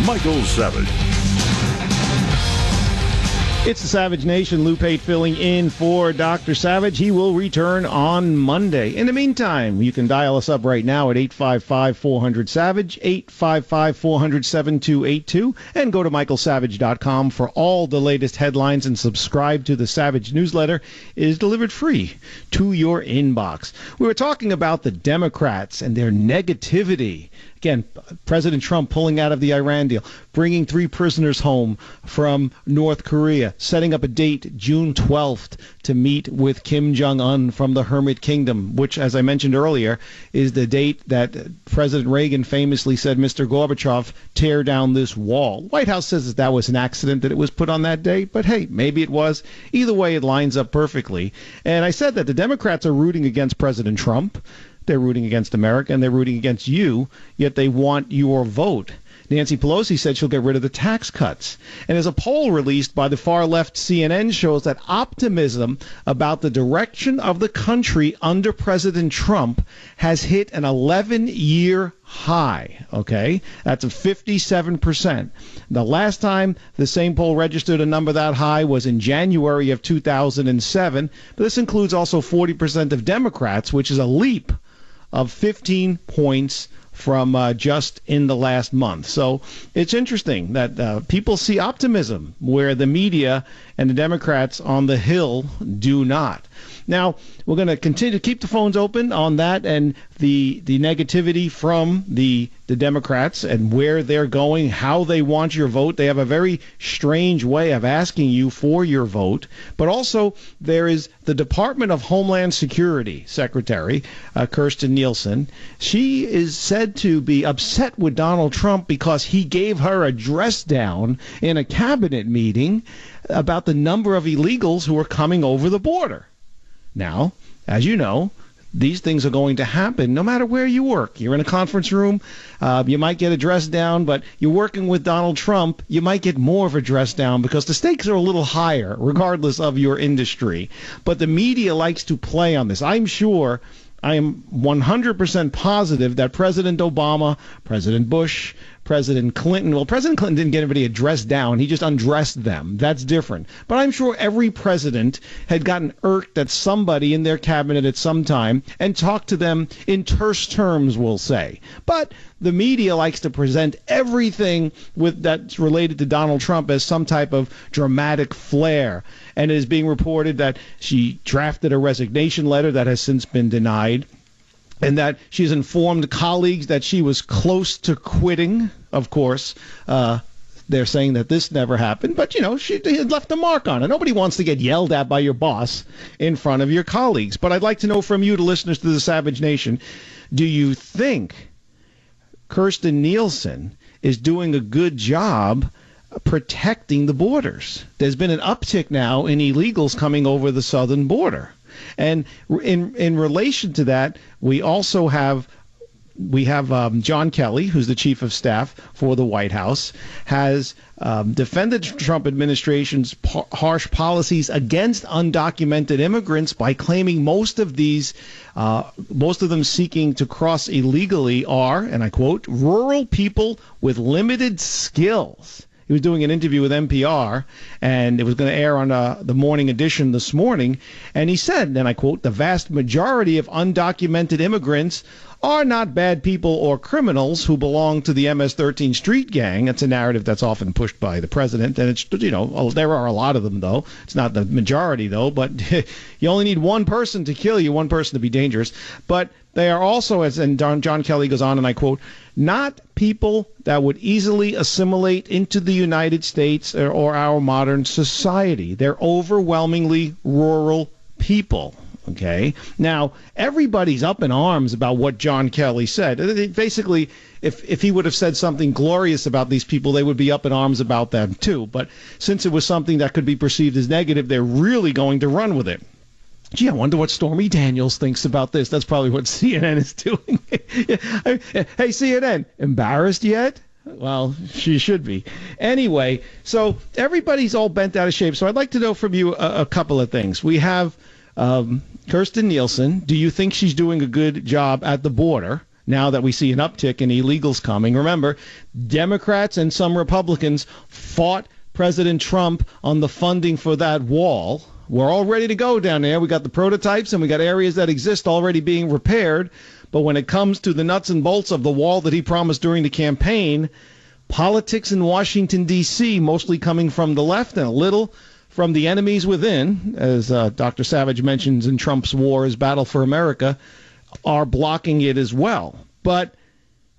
Michael Savage. It's the Savage Nation. Lou Pate filling in for Dr. Savage. He will return on Monday. In the meantime, you can dial us up right now at 855-400-SAVAGE, 855-400-7282, and go to michaelsavage.com for all the latest headlines and subscribe to the Savage newsletter. It is delivered free to your inbox. We were talking about the Democrats and their negativity. Again, President Trump pulling out of the Iran deal, bringing 3 prisoners home from North Korea, setting up a date, June 12th, to meet with Kim Jong-un from the Hermit Kingdom, which, as I mentioned earlier, is the date that President Reagan famously said, Mr. Gorbachev, tear down this wall. White House says that was an accident that it was put on that date, but hey, maybe it was. Either way, it lines up perfectly. And I said that the Democrats are rooting against President Trump. They're rooting against America, and they're rooting against you, yet they want your vote. Nancy Pelosi said she'll get rid of the tax cuts. And as a poll released by the far-left CNN shows that optimism about the direction of the country under President Trump has hit an 11-year high, okay? That's a 57%. The last time the same poll registered a number that high was in January of 2007, but this includes also 40% of Democrats, which is a leap of 15 points from just in the last month. So it's interesting that people see optimism where the media and the Democrats on the Hill do not. Now, we're going to continue to keep the phones open on that and the negativity from the Democrats and where they're going, how they want your vote. They have a very strange way of asking you for your vote. But also there is the Department of Homeland Security Secretary, Kirstjen Nielsen. She is said to be upset with Donald Trump because he gave her a dress down in a cabinet meeting about the number of illegals who are coming over the border. Now, as you know, these things are going to happen no matter where you work. You're in a conference room, you might get a dress down, but you're working with Donald Trump, you might get more of a dress down because the stakes are a little higher regardless of your industry. But the media likes to play on this. I am 100% positive that President Obama, President Bush, President Clinton, well, President Clinton didn't get anybody a dress down. He just undressed them. That's different. But I'm sure every president had gotten irked at somebody in their cabinet at some time and talked to them in terse terms, we'll say. But the media likes to present everything that's related to Donald Trump as some type of dramatic flair. And it is being reported that she drafted a resignation letter that has since been denied, and that she's informed colleagues that she was close to quitting. Of course, they're saying that this never happened, but, you know, she had left a mark on it. Nobody wants to get yelled at by your boss in front of your colleagues. But I'd like to know from you, the listeners to the Savage Nation, do you think Kirstjen Nielsen is doing a good job protecting the borders? There's been an uptick now in illegals coming over the southern border. And in relation to that, we also have John Kelly, who's the chief of staff for the White House, has defended the Trump administration's harsh policies against undocumented immigrants by claiming most of them seeking to cross illegally are, and I quote, rural people with limited skills. He was doing an interview with NPR, and it was going to air on the morning edition this morning. And he said, and I quote, the vast majority of undocumented immigrants are not bad people or criminals who belong to the MS-13 street gang. It's a narrative that's often pushed by the president. And it's, you know, there are a lot of them, though. It's not the majority, though. But you only need one person to kill you, one person to be dangerous. But they are also, as and John Kelly goes on, and I quote, not people that would easily assimilate into the United States or our modern society. They're overwhelmingly rural people. Okay. Now, everybody's up in arms about what John Kelly said. Basically, if he would have said something glorious about these people, they would be up in arms about them too. But since it was something that could be perceived as negative, they're really going to run with it. Gee, I wonder what Stormy Daniels thinks about this. That's probably what CNN is doing. Hey, CNN, embarrassed yet? Well, she should be. Anyway, so everybody's all bent out of shape. So I'd like to know from you a couple of things. We have Kirstjen Nielsen. Do you think she's doing a good job at the border now that we see an uptick in illegals coming? Remember, Democrats and some Republicans fought President Trump on the funding for that wall. We're all ready to go down there. We got the prototypes and we got areas that exist already being repaired. But when it comes to the nuts and bolts of the wall that he promised during the campaign, politics in Washington, D.C., mostly coming from the left and a little from the enemies within, as Dr. Savage mentions in Trump's war, his battle for America, are blocking it as well. But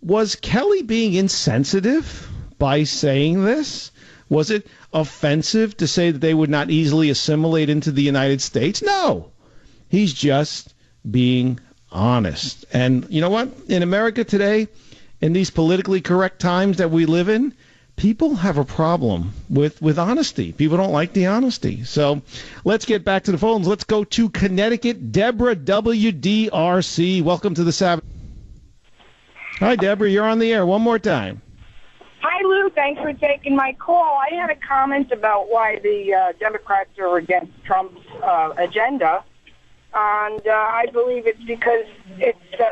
was Kelly being insensitive by saying this? Was it offensive to say that they would not easily assimilate into the United States? No. He's just being honest. And you know what? In America today, in these politically correct times that we live in, people have a problem with honesty. People don't like the honesty. So let's get back to the phones. Let's go to Connecticut. Deborah, WDRC. Welcome to the Savage. Hi, Deborah. You're on the air. One more time. Hi, Lou. Thanks for taking my call. I had a comment about why the Democrats are against Trump's agenda. And I believe it's because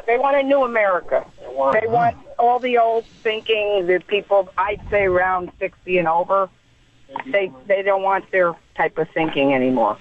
they want a new America. They want all the old thinking, the people, I'd say around 60 and over, they don't want their type of thinking anymore.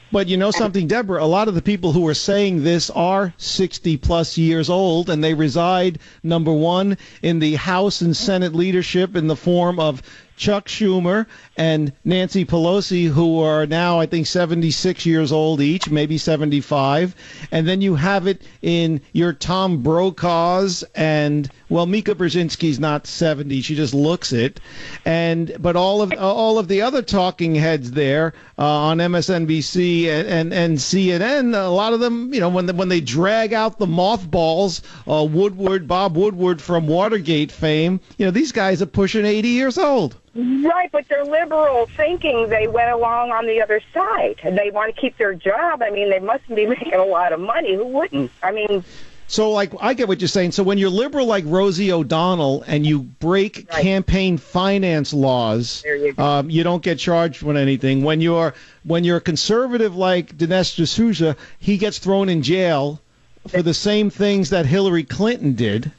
But you know something, Deborah, a lot of the people who are saying this are 60-plus years old, and they reside, number one, in the House and Senate leadership in the form of Chuck Schumer and Nancy Pelosi, who are now, I think, 76 years old each, maybe 75. And then you have it in your Tom Brokaws and, well, Mika Brzezinski's not 70. She just looks it. But all of the other talking heads there on MSNBC and CNN, a lot of them, you know, when they drag out the mothballs, Bob Woodward from Watergate fame, you know, these guys are pushing 80 years old. Right, but they're liberal thinking. They went along on the other side, and they want to keep their job. I mean, they must be making a lot of money. Who wouldn't? I mean... So, like, I get what you're saying. So when you're liberal like Rosie O'Donnell and you break campaign finance laws, you don't get charged with anything. When you're conservative like Dinesh D'Souza, he gets thrown in jail for the same things that Hillary Clinton did.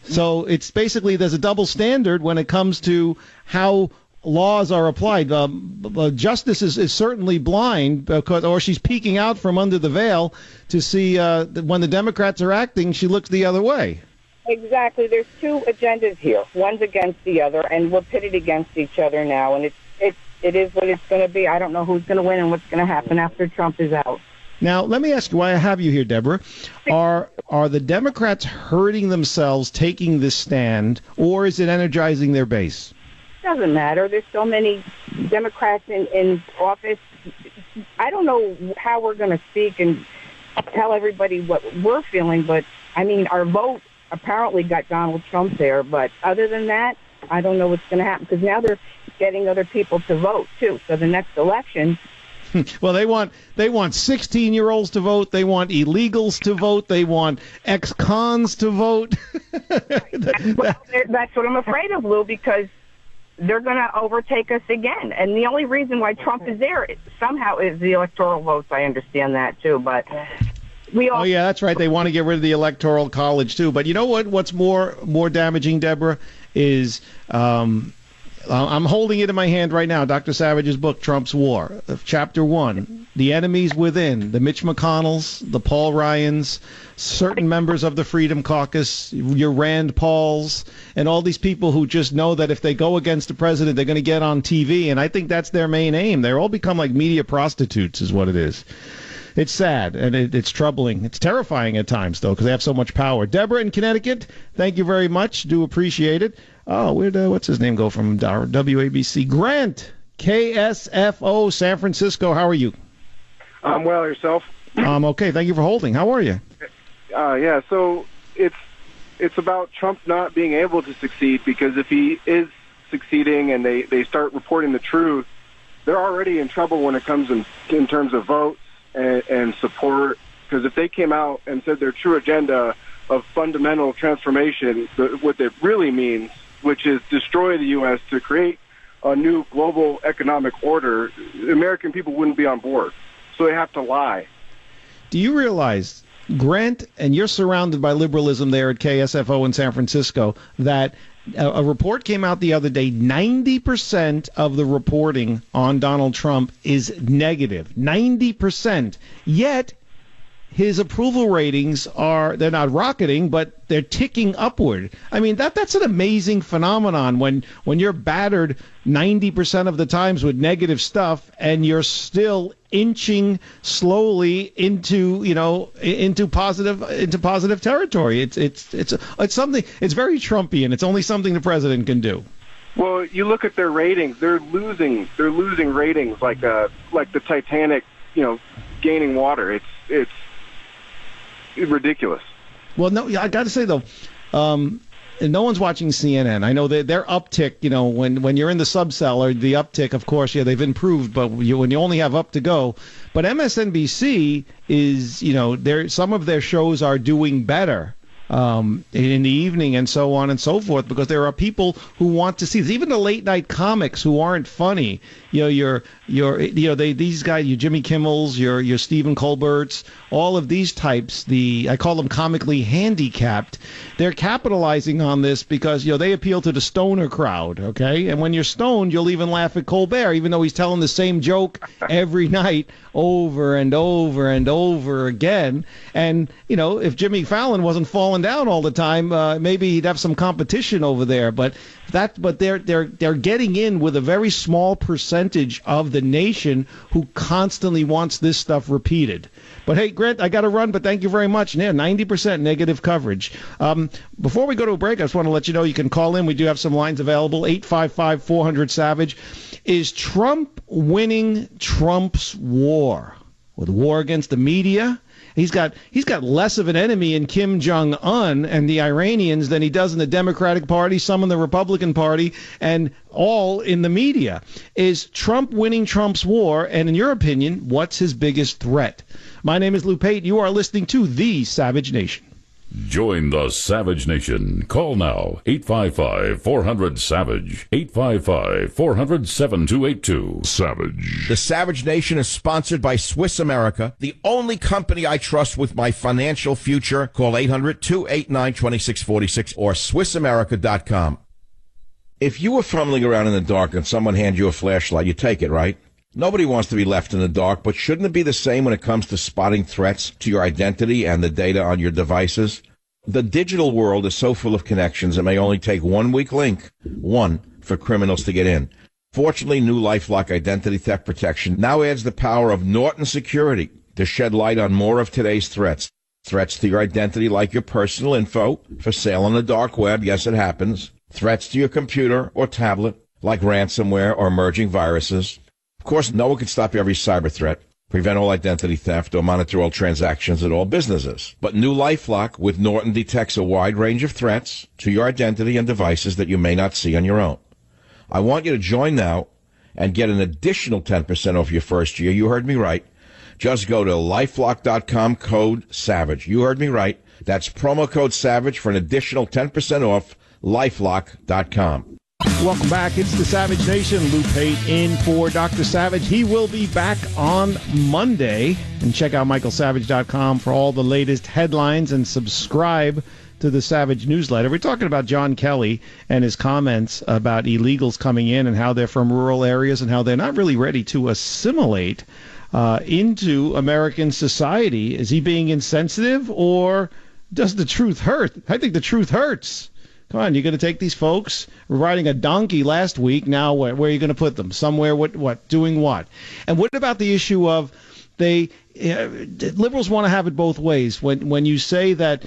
So it's basically there's a double standard when it comes to how laws are applied. Justice is certainly blind or she's peeking out from under the veil to see when the Democrats are acting, she looks the other way. Exactly. There's two agendas here. One's against the other, and we're pitted against each other now. And it is what it's going to be. I don't know who's going to win and what's going to happen after Trump is out. Now, let me ask you why I have you here, Deborah. Are the Democrats hurting themselves taking this stand, or is it energizing their base? Doesn't matter. There's so many Democrats in office. I don't know how we're going to speak and tell everybody what we're feeling, but, I mean, our vote apparently got Donald Trump there. But other than that, I don't know what's going to happen, because now they're getting other people to vote, too. So the next election... Well, they want 16-year-olds to vote. They want illegals to vote. They want ex-cons to vote. That's what I'm afraid of, Lou, because they're going to overtake us again. And the only reason why Trump is there somehow is the electoral votes. I understand that, too. But oh, yeah, that's right. They want to get rid of the Electoral College, too. But you know what? What's more damaging, Deborah, is... I'm holding it in my hand right now, Dr. Savage's book, Trump's War, Chapter 1, The Enemies Within, the Mitch McConnells, the Paul Ryans, certain members of the Freedom Caucus, your Rand Pauls, and all these people who just know that if they go against the president, they're going to get on TV, and I think that's their main aim. They're all become like media prostitutes is what it is. It's sad, and it's troubling. It's terrifying at times, though, because they have so much power. Deborah in Connecticut, thank you very much. Do appreciate it. Oh, what's his name go from WABC? Grant, KSFO, San Francisco. How are you? I'm well. Yourself? Okay. Thank you for holding. How are you? Yeah. So it's about Trump not being able to succeed, because if he is succeeding and they start reporting the truth, they're already in trouble when it comes in terms of votes and support. Because if they came out and said their true agenda of fundamental transformation, what it really means, which is destroy the U.S. to create a new global economic order, American people wouldn't be on board. So they have to lie. Do you realize, Grant, and you're surrounded by liberalism there at KSFO in San Francisco, that a report came out the other day, 90% of the reporting on Donald Trump is negative. 90%. Yet his approval ratings they're not rocketing, but they're ticking upward. I mean, that's an amazing phenomenon when you're battered 90% of the times with negative stuff and you're still inching slowly into positive territory. It's something, it's very Trumpian. It's only something the president can do. Well, you look at their ratings, they're losing ratings like the Titanic, gaining water. It's ridiculous. Well, no, I got to say though, no one's watching CNN. I know their uptick, when you're in the subcellar, the uptick, of course, they've improved, but when you only have up to go. But MSNBC is, some of their shows are doing better in the evening and so on and so forth, because there are people who want to see this. Even the late night comics who aren't funny, these guys, your Jimmy Kimmels, your Stephen Colberts, all of these types, I call them comically handicapped. They're capitalizing on this because they appeal to the stoner crowd, okay? And when you're stoned, you'll even laugh at Colbert, even though he's telling the same joke every night over and over and over again. And if Jimmy Fallon wasn't falling down all the time, maybe he'd have some competition over there. But they're getting in with a very small percentage of the nation who constantly wants this stuff repeated. But hey, Grant, I got to run, but thank you very much. Yeah, 90% negative coverage. Before we go to a break, I just want to let you know you can call in. We do have some lines available. 855-400-SAVAGE. Is Trump winning Trump's war? With war against the media? He's got less of an enemy in Kim Jong-un and the Iranians than he does in the Democratic Party, some in the Republican Party, and all in the media. Is Trump winning Trump's war? And in your opinion, what's his biggest threat? My name is Lou Pate. You are listening to The Savage Nation. Join the Savage Nation. Call now, 855-400-SAVAGE, 855-400-7282. Savage. The Savage Nation is sponsored by Swiss America, the only company I trust with my financial future. Call 800-289-2646 or SwissAmerica.com. If you were fumbling around in the dark and someone hands you a flashlight, you take it, right? Nobody wants to be left in the dark, but shouldn't it be the same when it comes to spotting threats to your identity and the data on your devices? The digital world is so full of connections, it may only take one weak link, for criminals to get in. Fortunately, new LifeLock identity theft protection now adds the power of Norton Security to shed light on more of today's threats. Threats to your identity like your personal info for sale on the dark web, yes, it happens. Threats to your computer or tablet like ransomware or emerging viruses. Of course, no one can stop every cyber threat, prevent all identity theft, or monitor all transactions at all businesses. But new LifeLock with Norton detects a wide range of threats to your identity and devices that you may not see on your own. I want you to join now and get an additional 10% off your first year. You heard me right. Just go to LifeLock.com, code SAVAGE. You heard me right. That's promo code SAVAGE for an additional 10% off, LifeLock.com. Welcome back. It's the Savage Nation. Lou Pate in for Dr. Savage. He will be back on Monday. And check out michaelsavage.com for all the latest headlines and subscribe to the Savage newsletter. We're talking about John Kelly and his comments about illegals coming in and how they're from rural areas and how they're not really ready to assimilate into American society. Is he being insensitive, or does the truth hurt? I think the truth hurts. Come on, you're going to take these folks. We're riding a donkey last week. Now, where are you going to put them? Somewhere, what? Doing what? And what about the issue of liberals want to have it both ways. When you say that,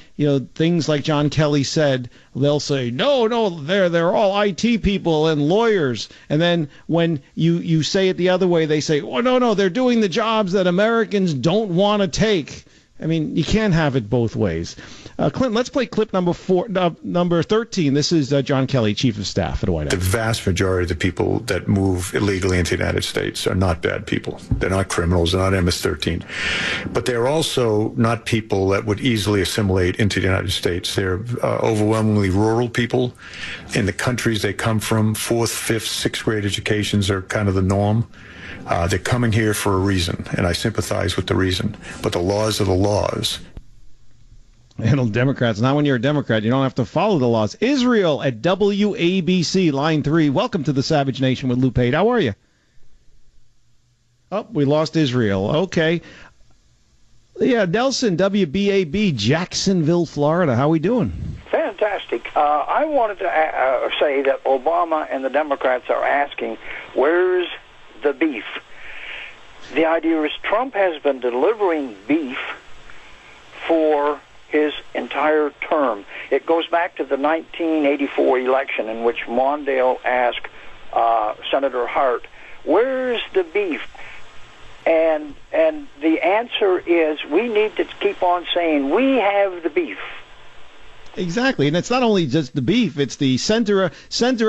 things like John Kelly said, they'll say, no, they're all IT people and lawyers. And then when you say it the other way, they say, oh, no, they're doing the jobs that Americans don't want to take. I mean, you can't have it both ways. Clinton, let's play clip number 13. This is John Kelly, Chief of Staff at the White House. The vast majority of the people that move illegally into the United States are not bad people. They're not criminals. They're not MS-13. But they're also not people that would easily assimilate into the United States. They're overwhelmingly rural people. In the countries they come from, 4th, 5th, 6th grade educations are kind of the norm. They're coming here for a reason, and I sympathize with the reason. But the laws are the laws. And Democrats, not when you're a Democrat. You don't have to follow the laws. Israel at WABC, line 3. Welcome to the Savage Nation with Lou Pate. How are you? Oh, we lost Israel. Okay. Yeah, Nelson, WBAB, Jacksonville, Florida. How we doing? Fantastic. I wanted to say that Obama and the Democrats are asking, where's the beef? The idea is Trump has been delivering beef for his entire term. It goes back to the 1984 election in which Mondale asked Senator Hart, where's the beef? And the answer is we need to keep on saying we have the beef. Exactly, and it's not only just the beef; it's the center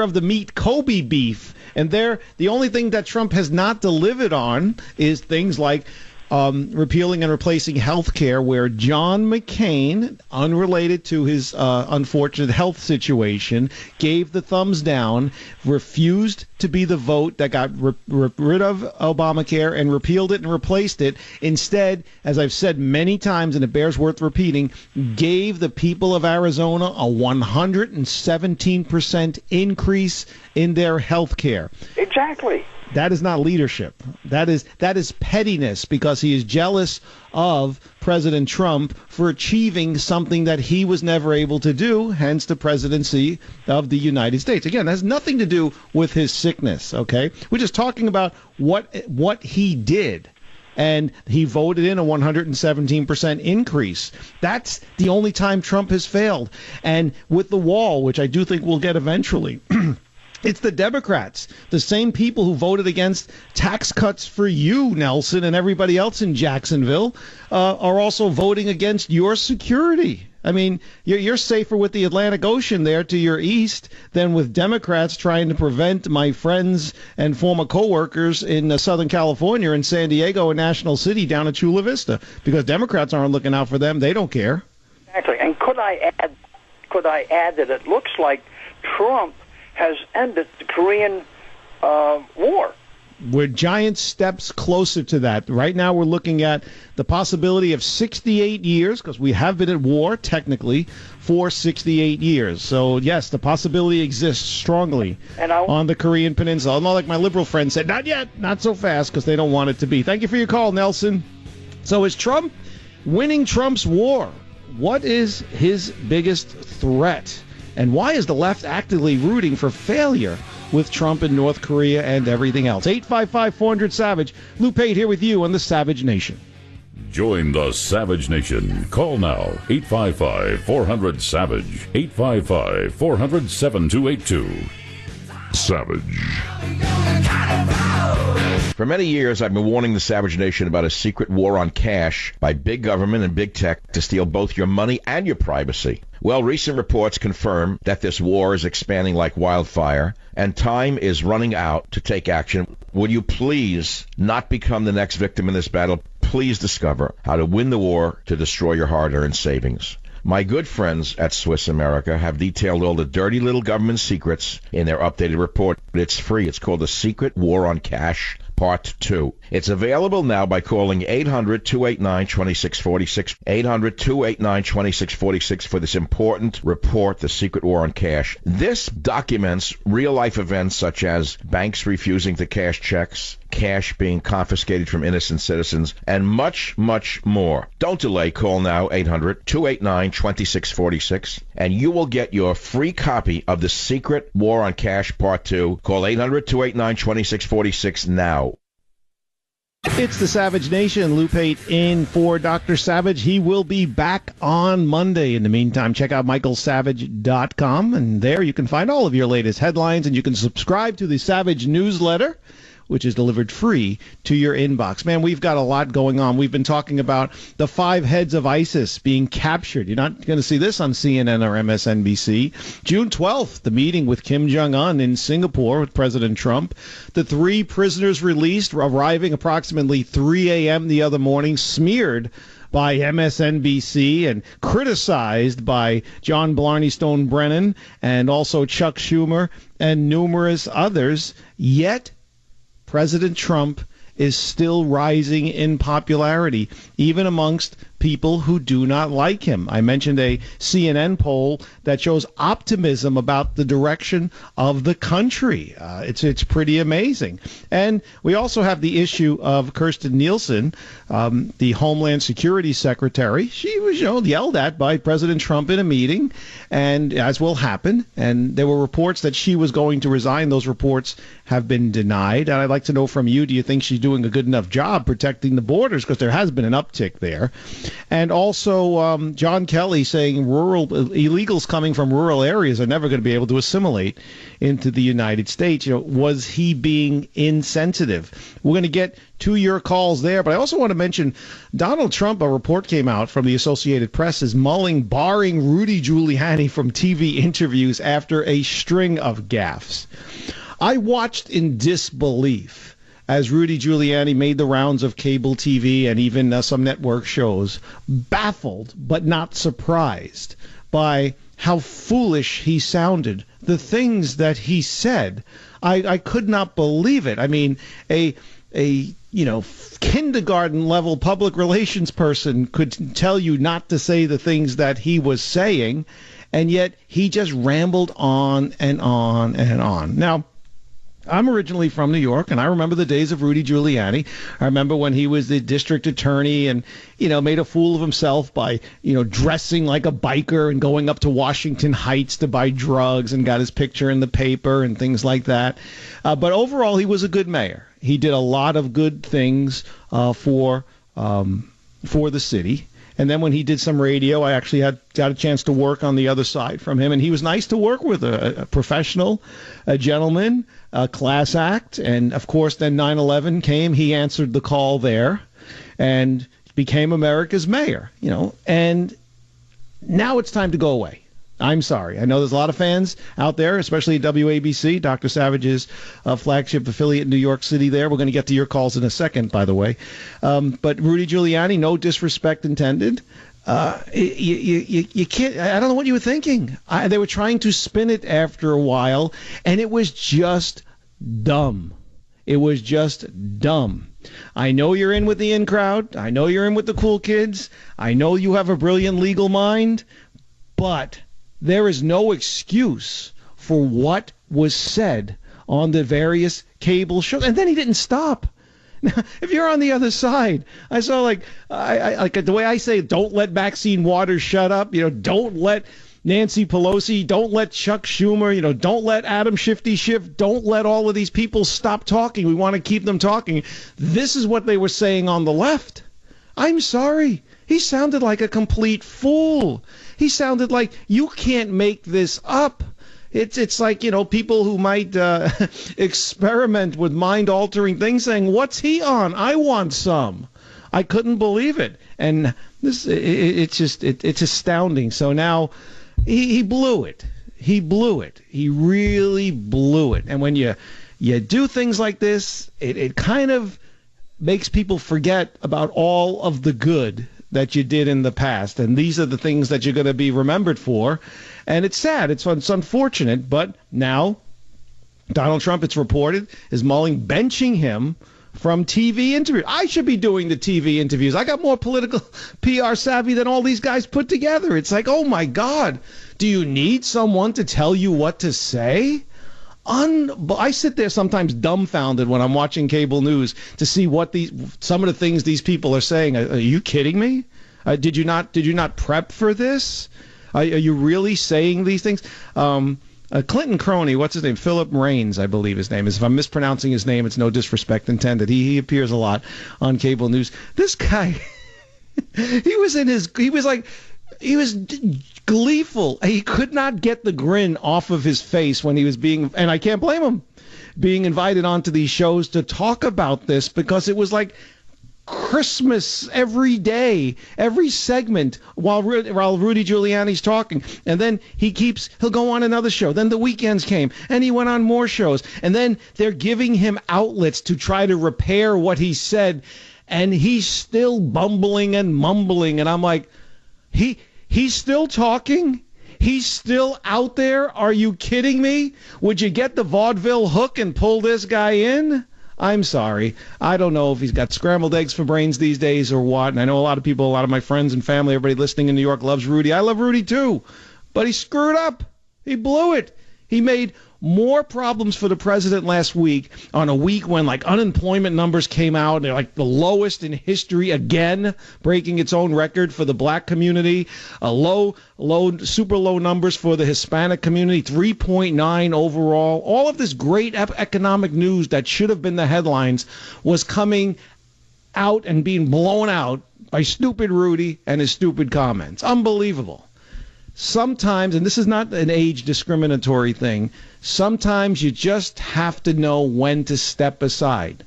of the meat, Kobe beef. And the only thing that Trump has not delivered on is things like repealing and replacing health care, where John McCain, unrelated to his unfortunate health situation, gave the thumbs down, refused to be the vote that got rid of Obamacare and repealed it and replaced it. Instead, as I've said many times, and it bears worth repeating, gave the people of Arizona a 117% increase in their health care. Exactly. That is not leadership. That is pettiness, because he is jealous of President Trump for achieving something that he was never able to do, hence the presidency of the United States. Again, that has nothing to do with his sickness, okay? We're just talking about what he did. And he voted in a 117% increase. That's the only time Trump has failed. And with the wall, which I do think we'll get eventually, it's the Democrats, the same people who voted against tax cuts for you, Nelson, and everybody else in Jacksonville, are also voting against your security. I mean, you're safer with the Atlantic Ocean there to your east than with Democrats trying to prevent my friends and former coworkers in Southern California and San Diego and National City down at Chula Vista, because Democrats aren't looking out for them. They don't care. Exactly. And could I add that it looks like Trump has ended the Korean War. We're giant steps closer to that. Right now we're looking at the possibility of 68 years, because we have been at war, technically, for 68 years. So, yes, the possibility exists strongly on the Korean Peninsula. Not like my liberal friend said, not yet, not so fast, because they don't want it to be. Thank you for your call, Nelson. So is Trump winning Trump's war? What is his biggest threat? And why is the left actively rooting for failure with Trump in North Korea and everything else? 855-400-SAVAGE. Lou Pate here with you on the Savage Nation. Join the Savage Nation. Call now, 855-400-SAVAGE. 855-400-7282. Savage. For many years, I've been warning the Savage Nation about a secret war on cash by big government and big tech to steal both your money and your privacy. Well, recent reports confirm that this war is expanding like wildfire, and time is running out to take action. Will you please not become the next victim in this battle? Please discover how to win the war to destroy your hard-earned savings. My good friends at Swiss America have detailed all the dirty little government secrets in their updated report. It's free. It's called The Secret War on Cash, Part 2. It's available now by calling 800-289-2646, 800-289-2646 for this important report, The Secret War on Cash. This documents real-life events such as banks refusing to cash checks, cash being confiscated from innocent citizens, and much, much more. Don't delay. Call now, 800-289-2646, and you will get your free copy of The Secret War on Cash, Part 2. Call 800-289-2646 now. It's the Savage Nation. Lou Pate in for Dr. Savage. He will be back on Monday. In the meantime, check out michaelsavage.com, and there you can find all of your latest headlines, and you can subscribe to the Savage newsletter, which is delivered free to your inbox. Man, we've got a lot going on. We've been talking about the 5 heads of ISIS being captured. You're not going to see this on CNN or MSNBC. June 12th, the meeting with Kim Jong-un in Singapore with President Trump. The 3 prisoners released, arriving approximately 3 a.m. the other morning, smeared by MSNBC and criticized by John Blarney Stone Brennan and also Chuck Schumer and numerous others. Yet President Trump is still rising in popularity, even amongst people who do not like him. I mentioned a CNN poll that shows optimism about the direction of the country. It's pretty amazing. And we also have the issue of Kirstjen Nielsen, the Homeland Security Secretary. She was, yelled at by President Trump in a meeting, and as will happen. And there were reports that she was going to resign. Those reports have been denied. And I'd like to know from you, do you think she's doing a good enough job protecting the borders? Because there has been an uptick there. And also John Kelly saying rural illegals coming from rural areas are never going to be able to assimilate into the United States. Was he being insensitive? We're going to get to your calls there, but I also want to mention Donald Trump. A report came out from the Associated Press is barring Rudy Giuliani from TV interviews after a string of gaffes. I watched in disbelief as Rudy Giuliani made the rounds of cable TV and even some network shows, baffled but not surprised by how foolish he sounded. The things that he said, I could not believe it. I mean, a kindergarten level public relations person could tell you not to say the things that he was saying, and yet he just rambled on and on and on. Now, I'm originally from New York, and I remember the days of Rudy Giuliani. I remember when he was the district attorney and, made a fool of himself by, dressing like a biker and going up to Washington Heights to buy drugs and got his picture in the paper and things like that. But overall, he was a good mayor. He did a lot of good things for the city. And then when he did some radio, I actually got a chance to work on the other side from him. And he was nice to work with, a professional, a gentleman, a class act. And, of course, then 9/11 came. He answered the call there and became America's mayor, And now it's time to go away. I'm sorry. I know there's a lot of fans out there, especially at WABC, Dr. Savage's flagship affiliate in New York City there. We're going to get to your calls in a second, by the way. But Rudy Giuliani, no disrespect intended. You can't. I don't know what you were thinking. They were trying to spin it after a while, and it was just dumb. It was just dumb. I know you're in with the in crowd. I know you're in with the cool kids. I know you have a brilliant legal mind, but there is no excuse for what was said on the various cable shows. And then he didn't stop. Now, if you're on the other side, I saw like the way I say, don't let Maxine Waters shut up. Don't let Nancy Pelosi, don't let Chuck Schumer, don't let Adam Shifty Schiff, don't let all of these people stop talking. We want to keep them talking. This is what they were saying on the left. I'm sorry. He sounded like a complete fool. He sounded like you can't make this up. It's like, people who might experiment with mind-altering things saying, what's he on? I want some. I couldn't believe it. And it's astounding. So now he blew it. He blew it. He really blew it. And when you do things like this, it kind of makes people forget about all of the good that you did in the past. And these are the things that you're going to be remembered for. And it's sad. It's unfortunate. But now Donald Trump, it's reported, is mulling benching him from TV interviews. I should be doing the TV interviews. I got more political PR savvy than all these guys put together. It's like, oh, my God. Do you need someone to tell you what to say? I sit there sometimes dumbfounded when I'm watching cable news to see what some of the things these people are saying. Are you kidding me? Did you not prep for this? Are you really saying these things? Clinton crony, what's his name? Philip Raines, I believe his name is. If I'm mispronouncing his name, it's no disrespect intended. He appears a lot on cable news. This guy, he was gleeful. He could not get the grin off of his face when he was and I can't blame him, being invited onto these shows to talk about this, because it was like Christmas every day, every segment while Rudy Giuliani's talking. And then he'll go on another show. Then the weekends came and he went on more shows. And then they're giving him outlets to try to repair what he said. And he's still bumbling and mumbling. And I'm like, he's still talking? He's still out there? Are you kidding me? Would you get the vaudeville hook and pull this guy in? I'm sorry. I don't know if he's got scrambled eggs for brains these days or what. And I know a lot of people, a lot of my friends and family, everybody listening in New York loves Rudy. I love Rudy too. But he screwed up. He blew it. He made more problems for the president last week on a week when like unemployment numbers came out and they're like the lowest in history again, breaking its own record for the black community, super low numbers for the Hispanic community, 3.9 overall. All of this great economic news that should have been the headlines was coming out and being blown out by stupid Rudy and his stupid comments. Unbelievable. Sometimes, and this is not an age discriminatory thing, sometimes you just have to know when to step aside.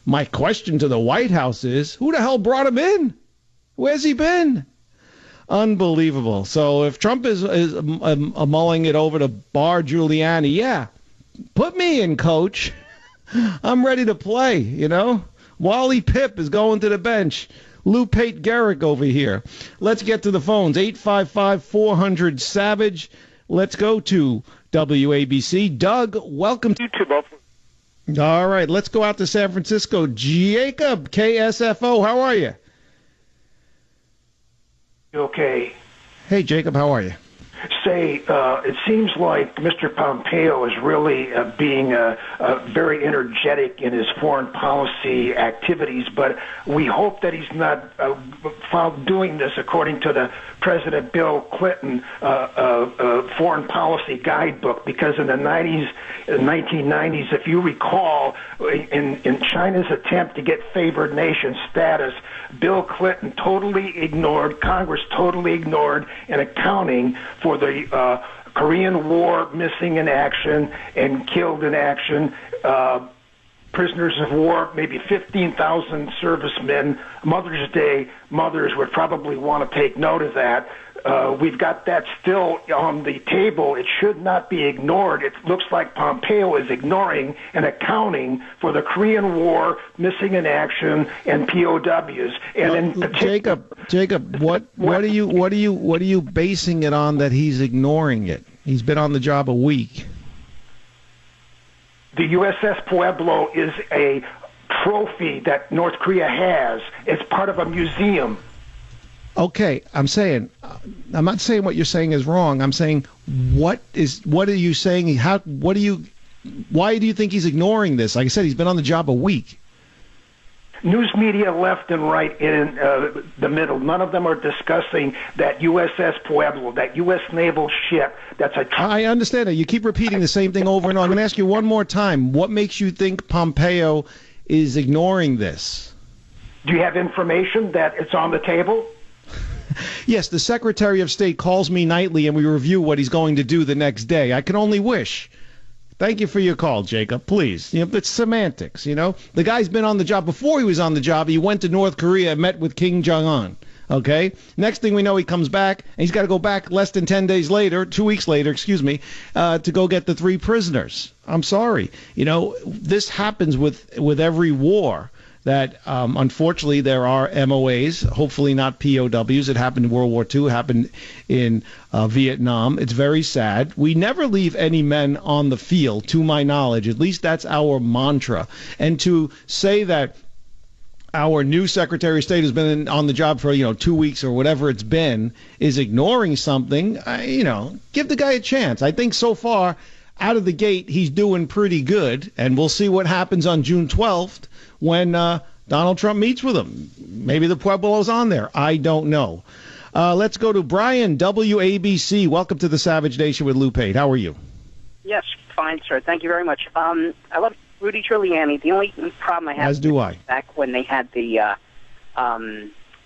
My question to the White House is, who the hell brought him in? Where's he been? Unbelievable. So if Trump is mulling it over to Bar Giuliani, yeah, put me in, coach. I'm ready to play, you know. Wally Pipp is going to the bench. Lou Pate Garrick over here. Let's get to the phones. 855-400-SAVAGE. Let's go to WABC. Doug, welcome to YouTube. All right, let's go out to San Francisco. Jacob, KSFO, how are you? Okay. Hey, Jacob, how are you? Say, it seems like Mr. Pompeo is really being very energetic in his foreign policy activities, but we hope that he's not found doing this according to the President Bill Clinton foreign policy guidebook, because in the 1990s, if you recall, in China's attempt to get favored nation status, Bill Clinton Congress totally ignored an accounting for the Korean War missing in action and killed in action, prisoners of war, maybe 15,000 servicemen. Mother's Day mothers would probably want to take note of that. We've got that still on the table. It should not be ignored. It looks like Pompeo is ignoring and accounting for the Korean War, missing in action, and POWs. And in Jacob, what are you basing it on that he's ignoring it? He's been on the job a week. The USS Pueblo is a trophy that North Korea has. It's part of a museum. Okay, I'm not saying what you're saying is wrong. I'm saying what are you saying? Why do you think he's ignoring this? Like I said, he's been on the job a week. News media left and right in the middle. None of them are discussing that USS Pueblo, that U.S. naval ship. I understand that. You keep repeating the same thing over and over. I'm going to ask you one more time. What makes you think Pompeo is ignoring this? Do you have information that it's on the table? Yes, the Secretary of State calls me nightly and we review what he's going to do the next day. I can only wish. Thank you for your call, Jacob. Please. It's semantics, The guy's been on the job. Before he was on the job, he went to North Korea and met with Kim Jong-un. Okay? Next thing we know, he comes back, and he's got to go back less than 10 days later, 2 weeks later, to go get the 3 prisoners. I'm sorry. This happens with every war. That unfortunately there are MOAs, hopefully not POWs. It happened in World War II, it happened in Vietnam. It's very sad. We never leave any men on the field, to my knowledge. At least that's our mantra. And to say that our new Secretary of State has been on the job for 2 weeks or whatever it's been is ignoring something, give the guy a chance. I think so far, out of the gate, he's doing pretty good, and we'll see what happens on June 12th when Donald Trump meets with him. Maybe the Pueblo's on there. I don't know. Let's go to Brian, WABC. Welcome to the Savage Nation with Lou Pate. How are you? Yes, fine, sir. Thank you very much. I love Rudy Giuliani. The only problem I have As do I. Back when they had the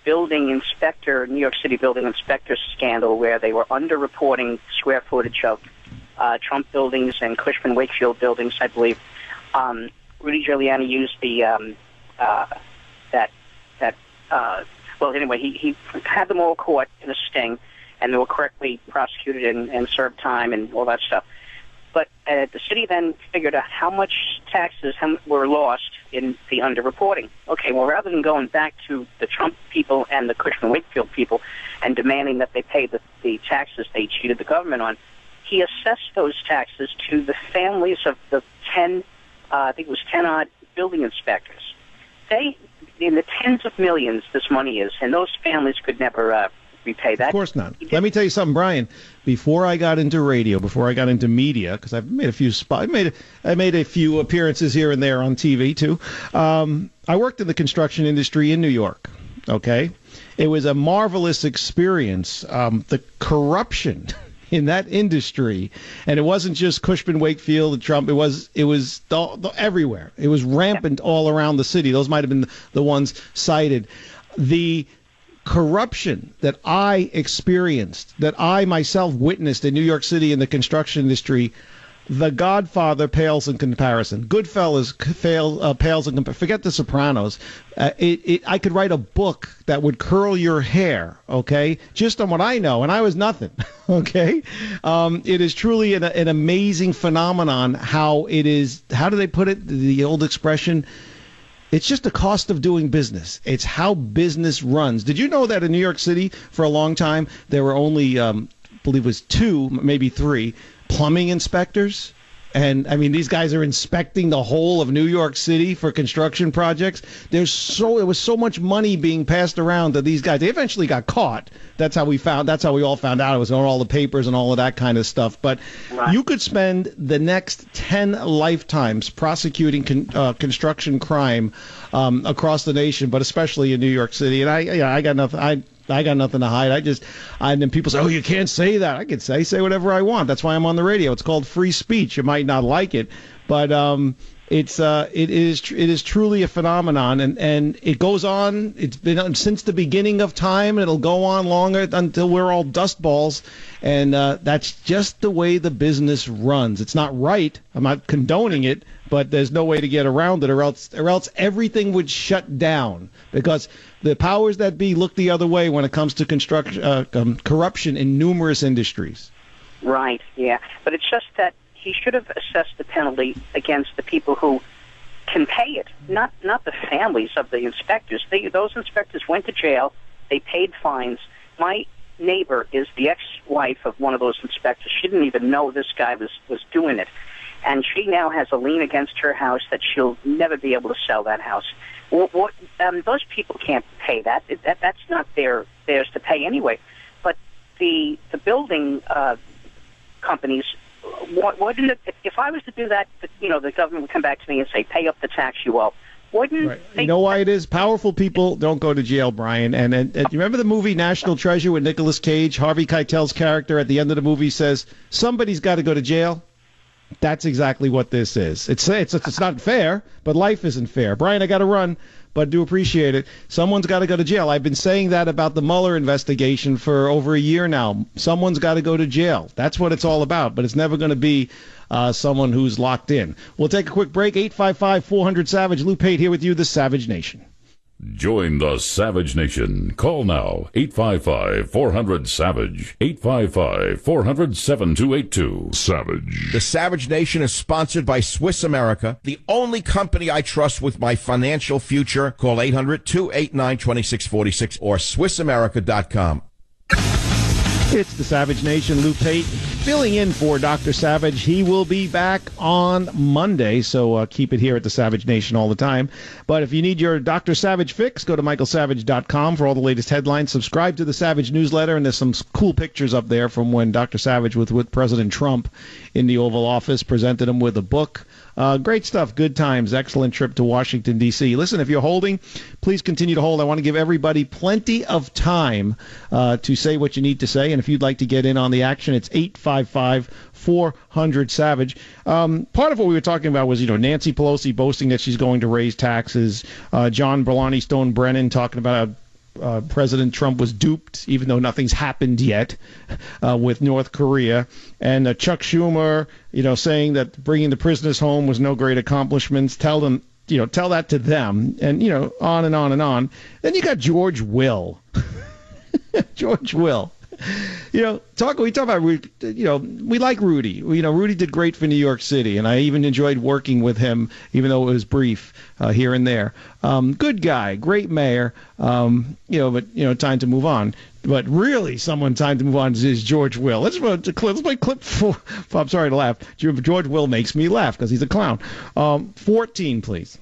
building inspector, New York City building inspector scandal, where they were underreporting square footage of Trump buildings and Cushman Wakefield buildings, I believe. Rudy Giuliani used the he had them all caught in a sting, and they were correctly prosecuted and served time and all that stuff. But the city then figured out how much taxes were lost in the underreporting. Okay, well, rather than going back to the Trump people and the Cushman Wakefield people and demanding that they pay the taxes they cheated the government on, he assessed those taxes to the families of the 10 odd building inspectors. They, in the tens of millions, this money is, and those families could never repay that. Of course not. Let me tell you something, Brian. Before I got into radio, before I got into media, because I've made a few I made a few appearances here and there on TV too. I worked in the construction industry in New York. Okay, it was a marvelous experience. The corruption in that industry, and it wasn't just Cushman, Wakefield, and Trump. It was everywhere. It was rampant all around the city. Those might have been the ones cited. The corruption that I experienced, that I myself witnessed in New York City in the construction industry, The Godfather pales in comparison. Goodfellas pales in comparison. Forget The Sopranos. I could write a book that would curl your hair, okay, just on what I know, and I was nothing, okay? It is truly an amazing phenomenon how it is, how do they put it, the old expression, it's just the cost of doing business. It's how business runs. Did you know that in New York City for a long time there were only, I believe it was 2, maybe 3, plumbing inspectors? And, I mean, these guys are inspecting the whole of New York City for construction projects. There was so much money being passed around to these guys. They eventually got caught. That's how we all found out. It was on all the papers and all of that kind of stuff. But you could spend the next 10 lifetimes prosecuting construction crime across the nation, but especially in New York City. And I got nothing. I got nothing to hide. And then people say, "Oh, you can't say that." I can say whatever I want. That's why I'm on the radio. It's called free speech. You might not like it, but it is truly a phenomenon, and it goes on. It's been on since the beginning of time, and it'll go on longer until we're all dust balls. And that's just the way the business runs. It's not right. I'm not condoning it, but there's no way to get around it, or else everything would shut down, because the powers that be look the other way when it comes to corruption in numerous industries. Right, yeah. But it's just that he should have assessed the penalty against the people who can pay it, not the families of the inspectors. Those inspectors went to jail. They paid fines. My neighbor is the ex-wife of one of those inspectors. She didn't even know this guy was doing it. And she now has a lien against her house that she'll never be able to sell that house. Those people can't pay that. That's not theirs to pay anyway. But the building companies, if I was to do that, the government would come back to me and say, "Pay up the tax you owe." Wouldn't they? You know why it is? Powerful people don't go to jail, Brian. And you remember the movie National Treasure with Nicolas Cage? Harvey Keitel's character at the end of the movie says, "Somebody's got to go to jail." That's exactly what this is. It's not fair, but life isn't fair. Brian, I got to run, but I do appreciate it. Someone's got to go to jail. I've been saying that about the Mueller investigation for over a year now. Someone's got to go to jail. That's what it's all about, but it's never going to be someone who's locked in. We'll take a quick break. 855-400-SAVAGE. Lou Pate here with you, the Savage Nation. Join the Savage Nation. Call now, 855-400-SAVAGE, 855-400-7282. Savage. The Savage Nation is sponsored by Swiss America, the only company I trust with my financial future. Call 800-289-2646 or SwissAmerica.com. It's the Savage Nation. Lou Pate filling in for Dr. Savage. He will be back on Monday, so keep it here at the Savage Nation all the time. But if you need your Dr. Savage fix, go to michaelsavage.com for all the latest headlines. Subscribe to the Savage newsletter, and there's some cool pictures up there from when Dr. Savage was with President Trump in the Oval Office, presented him with a book. Great stuff. Good times. Excellent trip to Washington, D.C. Listen, if you're holding, please continue to hold. I want to give everybody plenty of time to say what you need to say. And if you'd like to get in on the action, it's 855-400-SAVAGE. Part of what we were talking about was, Nancy Pelosi boasting that she's going to raise taxes. John Blarney Stone Brennan talking about how President Trump was duped, even though nothing's happened yet with North Korea. And Chuck Schumer, saying that bringing the prisoners home was no great accomplishments. Tell that to them. And, on and on and on. Then you got George Will. George Will. We talk about, we like Rudy. Rudy did great for New York City, and I even enjoyed working with him, even though it was brief here and there. Good guy, great mayor, but time to move on. But really, time to move on is George Will. Let's play clip 4. I'm sorry to laugh. George Will makes me laugh because he's a clown. 14, please.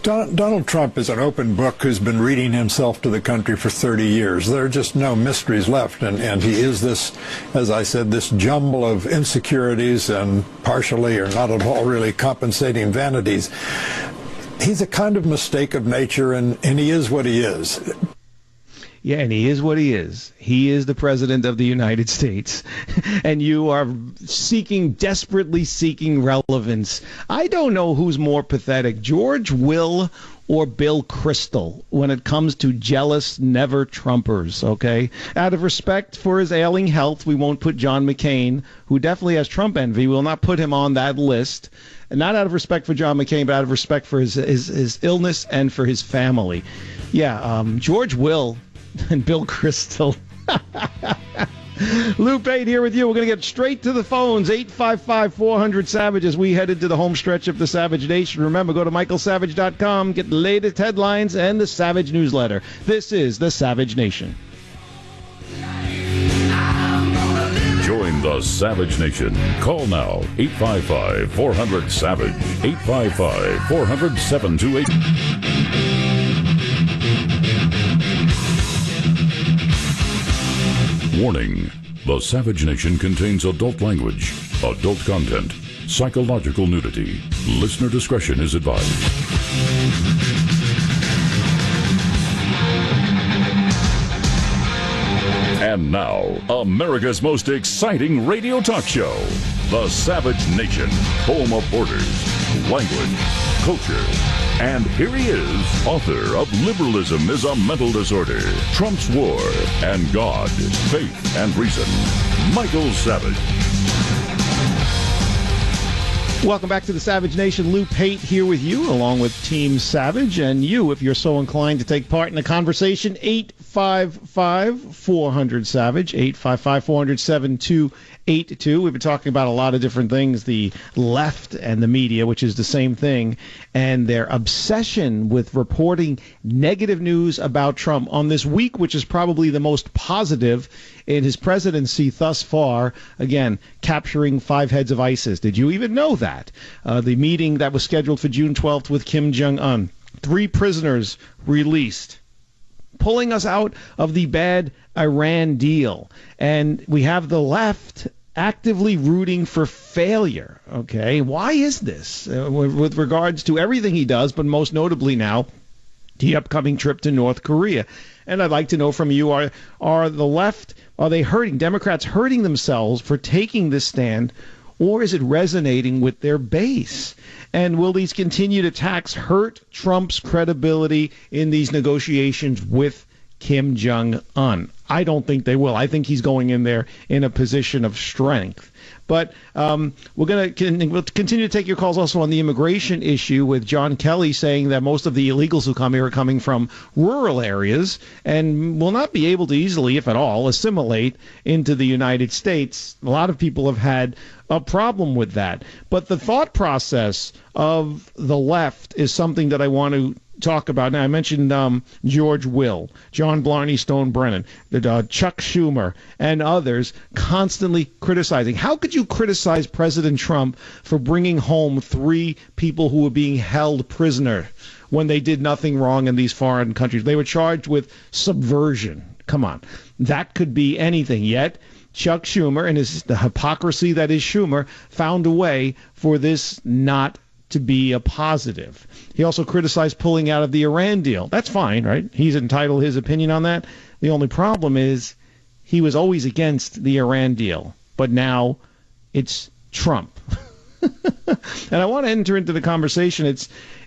Donald Trump is an open book who's been reading himself to the country for 30 years. There are just no mysteries left, and he is this, as I said, this jumble of insecurities and partially or not at all really compensating vanities. He's a kind of mistake of nature, and he is what he is. Yeah, and he is what he is. He is the president of the United States, and you are desperately seeking relevance. I don't know who's more pathetic, George Will or Bill Kristol, when it comes to jealous never-Trumpers, okay? Out of respect for his ailing health, we won't put John McCain, who definitely has Trump envy, we will not put him on that list. And not out of respect for John McCain, but out of respect for his illness and for his family. Yeah, George Will and Bill Kristol. Lou Pate here with you. We're going to get straight to the phones. 855-400-SAVAGE as we head into the home stretch of the Savage Nation. Remember, go to michaelsavage.com, get the latest headlines and the Savage newsletter. This is the Savage Nation. Join the Savage Nation. Call now, 855-400-SAVAGE, 855-400-728. Warning, the Savage Nation contains adult language, adult content, psychological nudity. Listener discretion is advised. And now, America's most exciting radio talk show, the Savage Nation, home of borders, language, culture. And here he is, author of Liberalism is a Mental Disorder, Trump's War, and God, Faith, and Reason, Michael Savage. Welcome back to the Savage Nation. Lou Pate here with you, along with Team Savage. And you, if you're so inclined to take part in the conversation, 855-400-SAVAGE, 855-400-7282. We've been talking about a lot of different things, the left and the media, which is the same thing, and their obsession with reporting negative news about Trump on this week, which is probably the most positive in his presidency thus far. Again, capturing 5 heads of ISIS. Did you even know that? The meeting that was scheduled for June 12th with Kim Jong-un. 3 prisoners released. Pulling us out of the bad Iran deal. And we have the left actively rooting for failure. Okay, why is this? With regards to everything he does, but most notably now, the upcoming trip to North Korea. And I'd like to know from you, are the left, are they hurting, Democrats hurting themselves for taking this stand, or is it resonating with their base? And will these continued attacks hurt Trump's credibility in these negotiations with Kim Jong-un? I don't think they will. I think he's going in there in a position of strength. But we'll continue to take your calls also on the immigration issue, with John Kelly saying that most of the illegals who come here are coming from rural areas and will not be able to easily, if at all, assimilate into the United States. A lot of people have had a problem with that. But the thought process of the left is something that I want to talk about. Now, I mentioned George Will, John Blarney Stone Brennan, Chuck Schumer, and others constantly criticizing. How could you criticize President Trump for bringing home 3 people who were being held prisoner when they did nothing wrong in these foreign countries? They were charged with subversion. Come on. That could be anything. Yet Chuck Schumer and the hypocrisy that is Schumer found a way for this not to be a positive. He also criticized pulling out of the Iran deal. That's fine, right? He's entitled his opinion on that. The only problem is he was always against the Iran deal, but now it's Trump. And I want to enter into the conversation.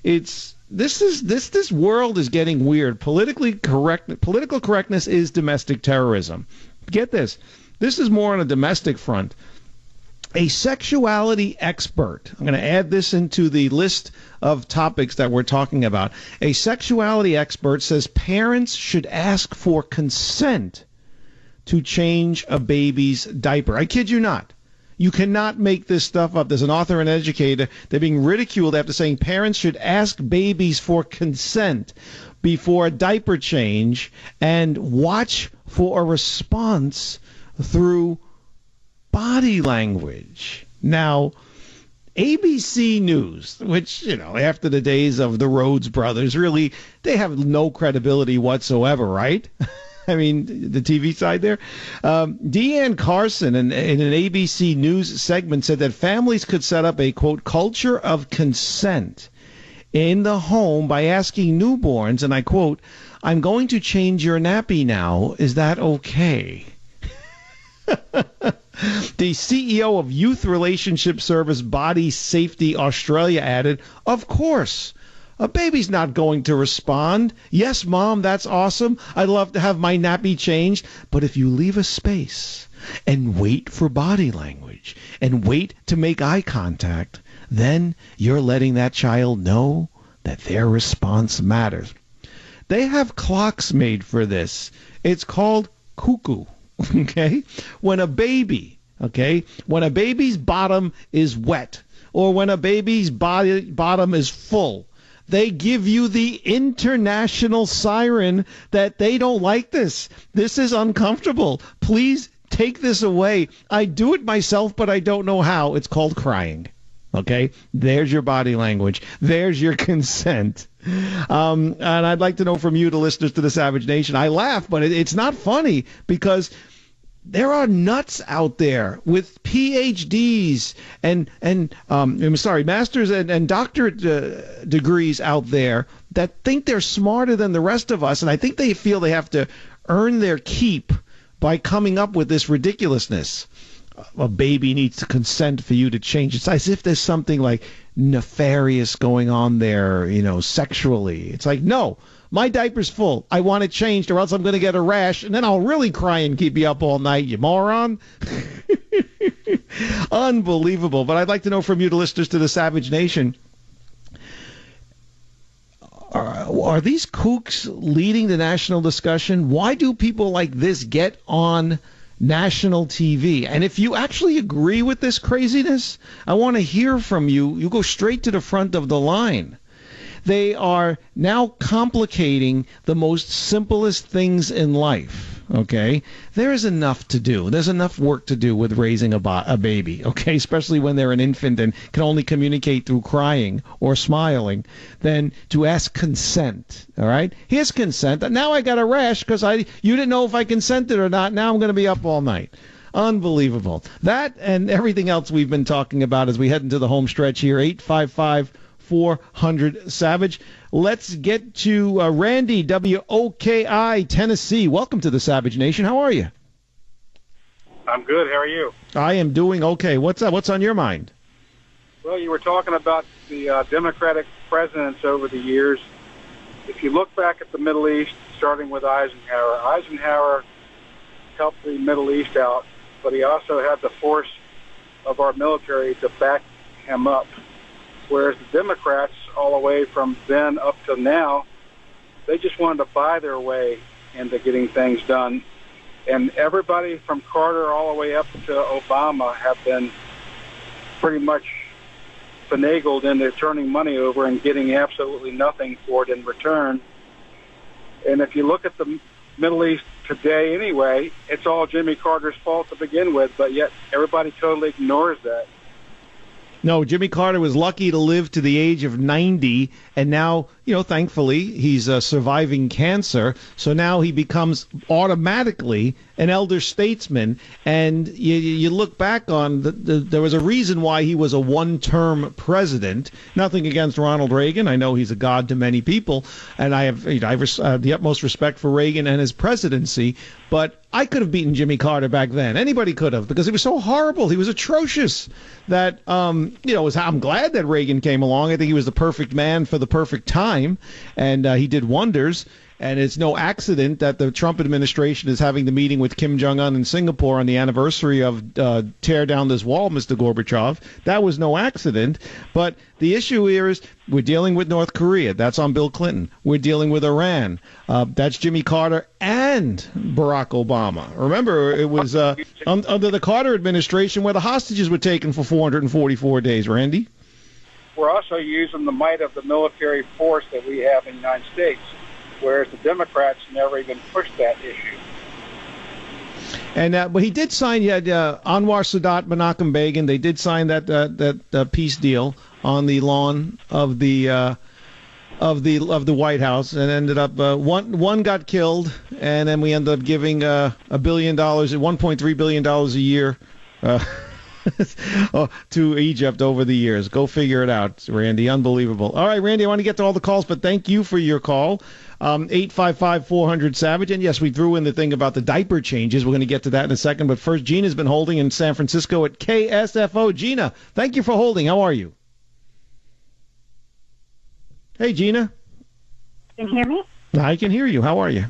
This world is getting weird. Political correctness is domestic terrorism. Get this. This is more on a domestic front. A sexuality expert, I'm going to add this into the list of topics that we're talking about. A sexuality expert says parents should ask for consent to change a baby's diaper. I kid you not. You cannot make this stuff up. There's an author and educator. They're being ridiculed after saying parents should ask babies for consent before a diaper change and watch for a response through body language. Now, ABC News, which, after the days of the Rhodes brothers, really, they have no credibility whatsoever, right? I mean, the TV side there. Deanne Carson, in an ABC News segment, said that families could set up a, quote, culture of consent in the home by asking newborns, and I quote, "I'm going to change your nappy now. Is that okay?" The CEO of youth relationship service Body Safety Australia added, "Of course. A baby's not going to respond. Yes, Mom, that's awesome. I'd love to have my nappy changed. But if you leave a space and wait for body language and wait to make eye contact, then you're letting that child know that their response matters." They have clocks made for this. It's called cuckoo. Okay? When a baby's bottom is wet, or when a baby's bottom is full, they give you the international siren that they don't like this. This is uncomfortable. Please take this away. I do it myself, but I don't know how. It's called crying. Okay? There's your body language. There's your consent. And I'd like to know from you, the listeners to the Savage Nation. I laugh, but it's not funny because there are nuts out there with PhDs and masters and doctorate degrees out there that think they're smarter than the rest of us, and I think they feel they have to earn their keep by coming up with this ridiculousness. A baby needs to consent for you to change. It's as if there's something like nefarious going on there, sexually. It's like, no, my diaper's full. I want it changed or else I'm going to get a rash, and then I'll really cry and keep you up all night, you moron. Unbelievable. But I'd like to know from you, the listeners to the Savage Nation, are these kooks leading the national discussion? Why do people like this get on national TV? And if you actually agree with this craziness, I want to hear from you. You go straight to the front of the line. They are now complicating the most simplest things in life, okay? There is enough to do. There's enough work to do with raising a baby, okay? Especially when they're an infant and can only communicate through crying or smiling, than to ask consent, all right? Here's consent. Now I got a rash because you didn't know if I consented or not. Now I'm going to be up all night. Unbelievable. That and everything else we've been talking about as we head into the home stretch here, 855-400 Savage. Let's get to Randy, WOKI, Tennessee. Welcome to the Savage Nation. How are you? I'm good. How are you? I am doing okay. What's up? What's on your mind? Well, you were talking about the Democratic presidents over the years. If you look back at the Middle East, starting with Eisenhower helped the Middle East out, but he also had the force of our military to back him up. Whereas the Democrats, all the way from then up to now, they just wanted to buy their way into getting things done. And everybody from Carter all the way up to Obama have been pretty much finagled into turning money over and getting absolutely nothing for it in return. And if you look at the Middle East today anyway, it's all Jimmy Carter's fault to begin with, but yet everybody totally ignores that. No, Jimmy Carter was lucky to live to the age of 90, and now, thankfully, he's surviving cancer, so now he becomes automatically an elder statesman, and you look back on, there was a reason why he was a one-term president. Nothing against Ronald Reagan. I know he's a god to many people, and I have the utmost respect for Reagan and his presidency, but I could have beaten Jimmy Carter back then. Anybody could have, because he was so horrible. He was atrocious. That, I'm glad that Reagan came along. I think he was the perfect man for the perfect time, and he did wonders. And it's no accident that the Trump administration is having the meeting with Kim Jong-un in Singapore on the anniversary of Tear Down This Wall, Mr. Gorbachev. That was no accident. But the issue here is we're dealing with North Korea. That's on Bill Clinton. We're dealing with Iran. That's Jimmy Carter and Barack Obama. Remember, it was under the Carter administration where the hostages were taken for 444 days, Randy. We're also using the might of the military force that we have in the United States, whereas the Democrats never even pushed that issue. And but he did sign. You had Anwar Sadat, Menachem Begin. They did sign that peace deal on the lawn of the White House, and ended up one got killed, and then we ended up giving $1 billion, $1.3 billion a year. To Egypt over the years. Go figure it out, Randy. Unbelievable. All right, Randy, I want to get to all the calls, but thank you for your call. 855-400-SAVAGE. And yes, we threw in the thing about the diaper changes. We're going to get to that in a second. But first, Gina's been holding in San Francisco at KSFO. Gina, thank you for holding. How are you? Hey, Gina. Can you hear me? I can hear you. How are you?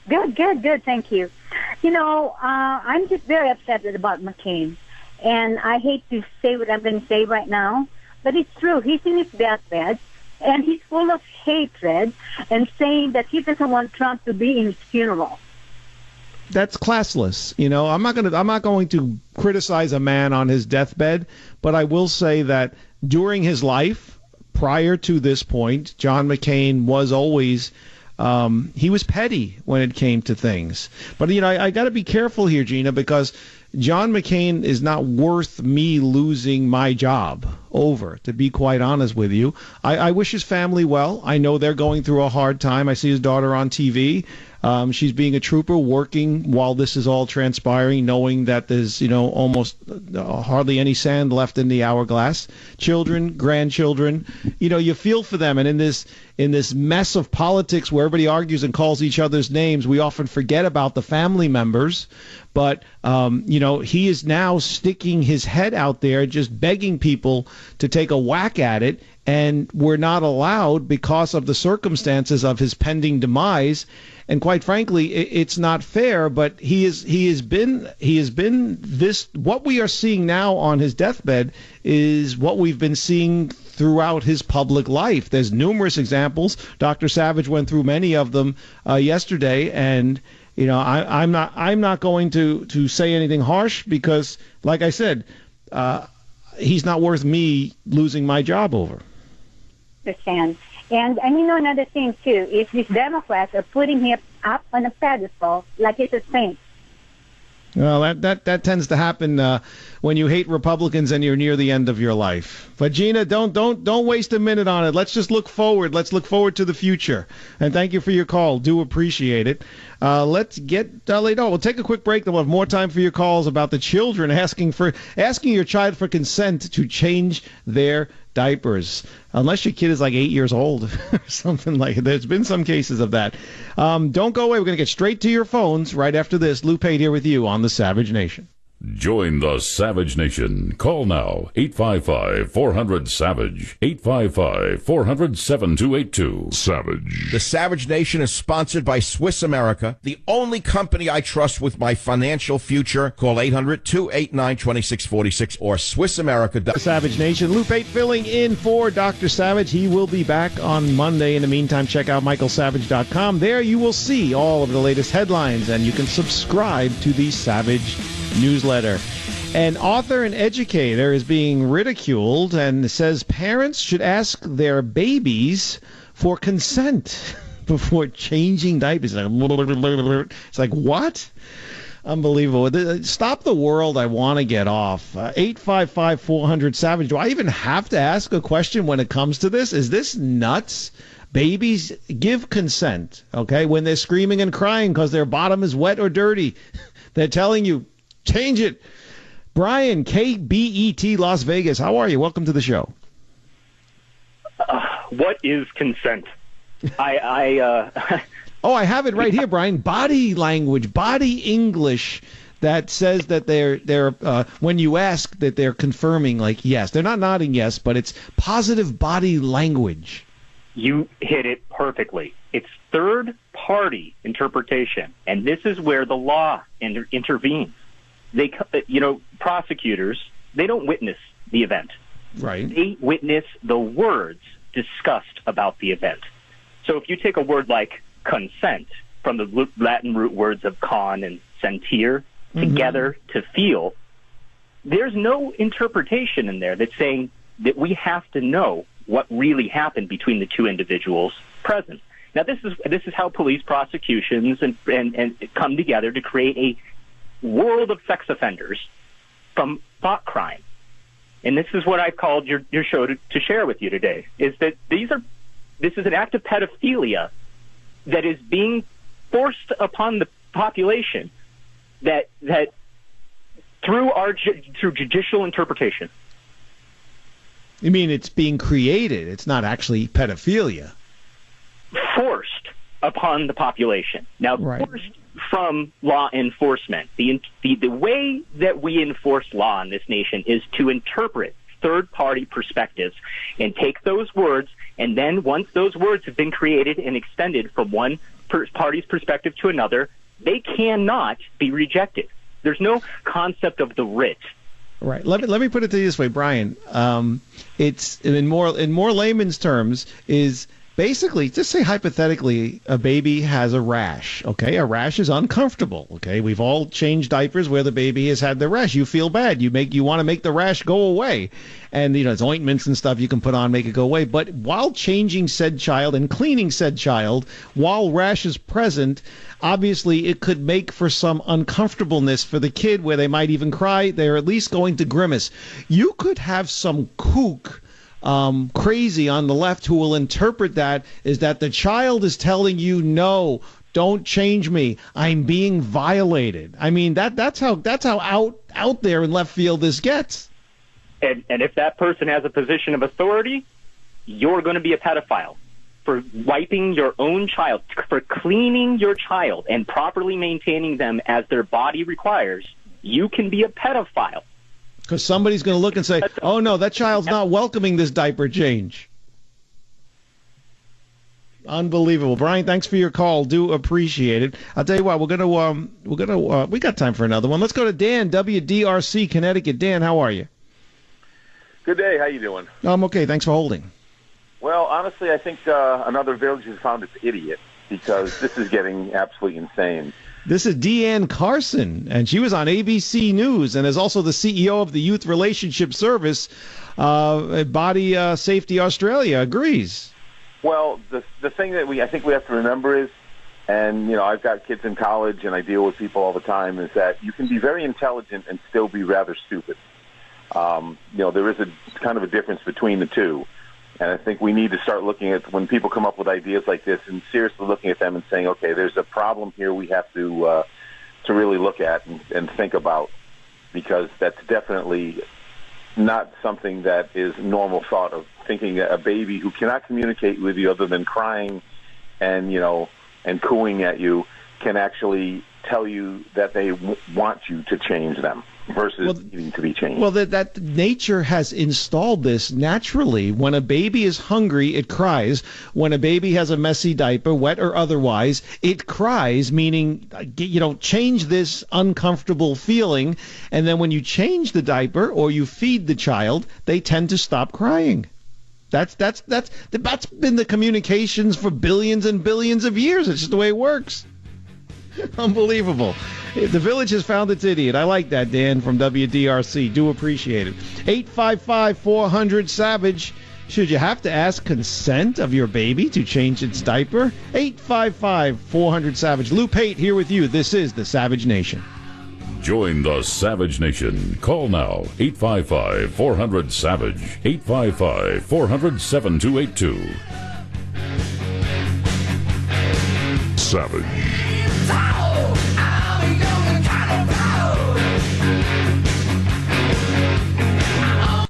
Good. Thank you. You know, I'm just very upset about McCain. And I hate to say what I'm going to say right now, but it's true. He's in his deathbed, and he's full of hatred and saying that he doesn't want Trump to be in his funeral. That's classless. You know, I'm not going to criticize a man on his deathbed, but I will say that during his life, prior to this point, John McCain was always he was petty when it came to things. But, you know, I got to be careful here, Gina, because John McCain is not worth me losing my job over, to be quite honest with you. I wish his family well. I know they're going through a hard time. I see his daughter on TV. She's being a trooper, working while this is all transpiring, knowing that there's, you know, almost hardly any sand left in the hourglass. Children, grandchildren, you know, you feel for them. And in this mess of politics where everybody argues and calls each other's names, we often forget about the family members. But, you know, he is now sticking his head out there, just begging people to take a whack at it. And we're not allowed because of the circumstances of his pending demise. And quite frankly, it's not fair. But he has been this. What we are seeing now on his deathbed is what we've been seeing throughout his public life. There's numerous examples. Dr. Savage went through many of them yesterday, and you know, I'm not going to say anything harsh because, like I said, he's not worth me losing my job over. Understand. And you know, another thing too is these Democrats are putting him up on a pedestal like he's a saint. Well, that tends to happen when you hate Republicans and you're near the end of your life. But Gina, don't waste a minute on it. Let's just look forward. Let's look forward to the future. And thank you for your call. Do appreciate it. Let's get laid on. We'll take a quick break. Then we'll have more time for your calls about the children asking your child for consent to change their diapers, unless your kid is like 8 years old or something like that. There's been some cases of that. Don't go away. We're going to get straight to your phones right after this. Lou Pate here with you on the Savage Nation. Join the Savage Nation. Call now, 855-400-SAVAGE, 855-400-7282. Savage. The Savage Nation is sponsored by Swiss America, the only company I trust with my financial future. Call 800-289-2646 or SwissAmerica. Savage Nation. Lou Pate filling in for Dr. Savage. He will be back on Monday. In the meantime, check out michaelsavage.com. There you will see all of the latest headlines, and you can subscribe to the Savage newsletter. An author and educator is being ridiculed and says parents should ask their babies for consent before changing diapers. It's like, what? Unbelievable. Stop the world. I want to get off. 855-400-SAVAGE. Do I even have to ask a question when it comes to this? Is this nuts? Babies give consent, okay, when they're screaming and crying because their bottom is wet or dirty. They're telling you, change it. Brian, KBET Las Vegas. How are you? Welcome to the show. What is consent? Oh, I have it right here, Brian. Body language, body English that says that they're when you ask that they're confirming like yes. They're not nodding yes, but it's positive body language. You hit it perfectly. It's third-party interpretation, and this is where the law intervenes. Prosecutors, they don't witness the event. Right. They witness the words discussed about the event. So if you take a word like consent from the Latin root words of con and sentir, together to feel, there's no interpretation in there that's saying that we have to know what really happened between the two individuals present. Now, this is how police prosecutions and come together to create world of sex offenders from thought crime. And this is what I called your show to share with you today, is that this is an act of pedophilia that is being forced upon the population that through judicial interpretation. You mean it's being created? It's not actually pedophilia. Forced upon the population. Now, forced from law enforcement. The way that we enforce law in this nation is to interpret third-party perspectives and take those words, and then once those words have been created and extended from one party's perspective to another, they cannot be rejected. There's no concept of the writ. Right. Let me put it to you this way, Brian. It's in more layman's terms is basically, just say hypothetically, a baby has a rash. Okay, a rash is uncomfortable. Okay, we've all changed diapers where the baby has had the rash. You feel bad. You want to make the rash go away, and there's ointments and stuff you can put on make it go away. But while changing said child and cleaning said child, while rash is present, obviously it could make for some uncomfortableness for the kid, where they might even cry. They're at least going to grimace. You could have some kook. Crazy on the left who will interpret that is that the child is telling you, no, don't change me, I'm being violated. I mean, that's how out there in left field this gets. And if that person has a position of authority, you're going to be a pedophile for wiping your own child, for cleaning your child and properly maintaining them as their body requires. You can be a pedophile. Because somebody's going to look and say, oh, no, that child's not welcoming this diaper change. Unbelievable. Brian, thanks for your call. Do appreciate it. I'll tell you what, we got time for another one. Let's go to Dan, WDRC, Connecticut. Dan, how are you? Good day. How you doing? I'm okay. Thanks for holding. Well, honestly, I think another village has found its idiot, because this is getting absolutely insane. This is Deanne Carson, and she was on ABC News and is also the CEO of the Youth Relationship Service. Body Safety Australia agrees. Well, the thing that I think we have to remember is, and I've got kids in college and I deal with people all the time, is that you can be very intelligent and still be rather stupid. There is a kind of a difference between the two. And I think we need to start looking at when people come up with ideas like this and seriously looking at them and saying, okay, there's a problem here we have to really look at and think about, because that's definitely not something that is normal thought of thinking that a baby who cannot communicate with you other than crying and, and cooing at you can actually tell you that they want you to change them versus needing to be changed. Well, that nature has installed this naturally. When a baby is hungry, it cries. When a baby has a messy diaper, wet or otherwise, it cries, meaning, change this uncomfortable feeling. And then when you change the diaper or you feed the child, they tend to stop crying. That's been the communications for billions and billions of years. It's just the way it works. Unbelievable. The village has found its idiot. I like that, Dan, from WDRC. Do appreciate it. 855-400-SAVAGE. Should you have to ask consent of your baby to change its diaper? 855-400-SAVAGE. Lou Pate here with you. This is the Savage Nation. Join the Savage Nation. Call now. 855-400-SAVAGE. 855-400-7282. Savage.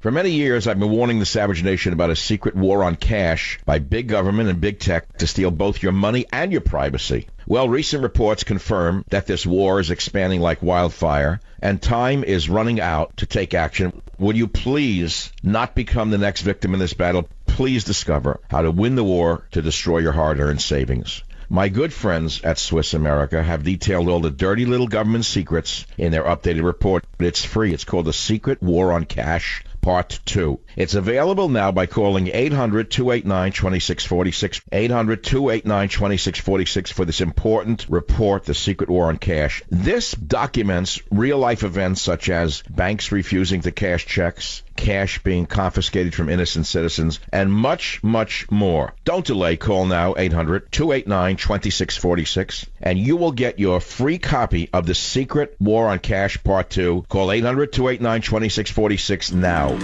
For many years, I've been warning the Savage Nation about a secret war on cash by big government and big tech to steal both your money and your privacy. Well, recent reports confirm that this war is expanding like wildfire, and time is running out to take action. Would you please not become the next victim in this battle? Please discover how to win the war to destroy your hard-earned savings. My good friends at Swiss America have detailed all the dirty little government secrets in their updated report. It's free. It's called The Secret War on Cash Part 2. It's available now by calling 800-289-2646, 800-289-2646 for this important report, The Secret War on Cash. This documents real-life events such as banks refusing to cash checks, cash being confiscated from innocent citizens, and much, much more. Don't delay. Call now, 800-289-2646, and you will get your free copy of The Secret War on Cash Part 2. Call 800-289-2646 now.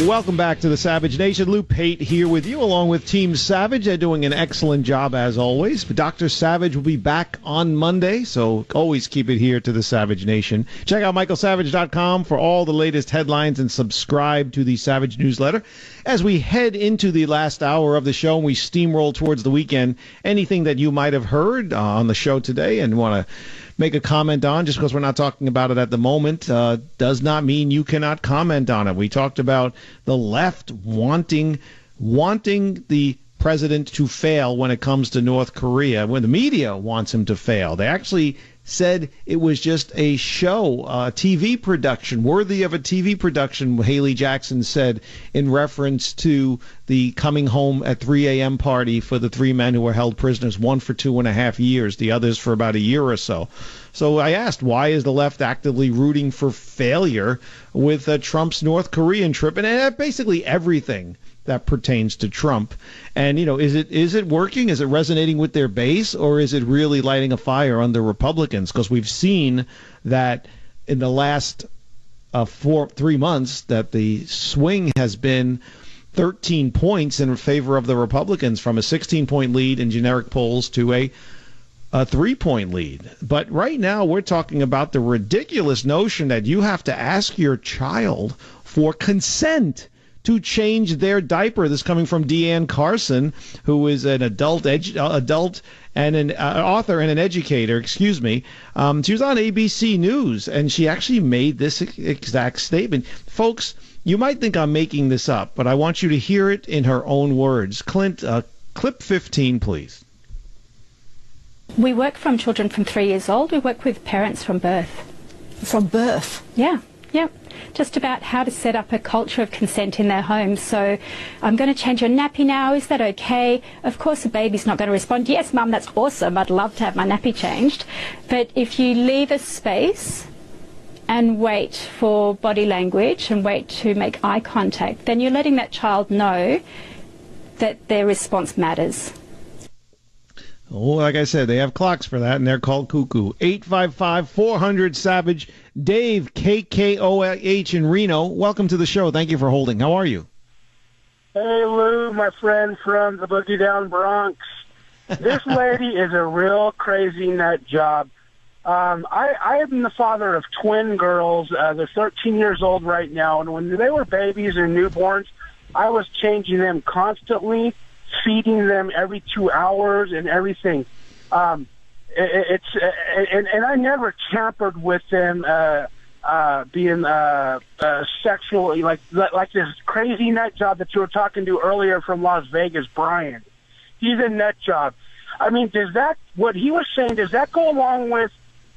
Welcome back to the Savage Nation. Lou Pate here with you, along with Team Savage. They're doing an excellent job, as always. But Dr. Savage will be back on Monday, so always keep it here to the Savage Nation. Check out michaelsavage.com for all the latest headlines and subscribe to the Savage newsletter. As we head into the last hour of the show and we steamroll towards the weekend, anything that you might have heard on the show today and want to make a comment on, just because we're not talking about it at the moment, does not mean you cannot comment on it. We talked about the left wanting the president to fail when it comes to North Korea, when the media wants him to fail. They actually said it was just a show, a TV production, worthy of a TV production, Haley Jackson said in reference to the coming home at 3 a.m. party for the three men who were held prisoners, one for 2.5 years, the others for about a year or so. So I asked, why is the left actively rooting for failure with Trump's North Korean trip and basically everything that pertains to Trump? And, is it working? Is it resonating with their base, or is it really lighting a fire under Republicans? Because we've seen that in the last 3 months that the swing has been 13 points in favor of the Republicans, from a 16-point lead in generic polls to a 3-point lead. But right now we're talking about the ridiculous notion that you have to ask your child for consent to change their diaper. This coming from Deanne Carson, who is an adult and an author and an educator, excuse me. She was on ABC News, and she actually made this exact statement. Folks, you might think I'm making this up, but I want you to hear it in her own words. Clint, clip 15, please. We work from children from 3 years old. We work with parents from birth. From birth? Yeah. Just about how to set up a culture of consent in their homes. So, I'm going to change your nappy now. Is that okay? Of course, the baby's not going to respond, yes, Mum, that's awesome. I'd love to have my nappy changed. But if you leave a space and wait for body language and wait to make eye contact, then you're letting that child know that their response matters. Oh, like I said, they have clocks for that, and they're called cuckoo. 855-400-SAVAGE. Dave, KKOH in Reno, welcome to the show. Thank you for holding. How are you? Hey, Lou, my friend from the Boogie Down Bronx. This lady is a real crazy nut job. I am the father of twin girls. They're 13 years old right now, and when they were babies and newborns, I was changing them constantly, feeding them every 2 hours and everything. And I never tampered with them being sexually like this crazy nut job that you were talking to earlier from Las Vegas, Brian. He's a nut job. I mean, what he was saying, does that go along with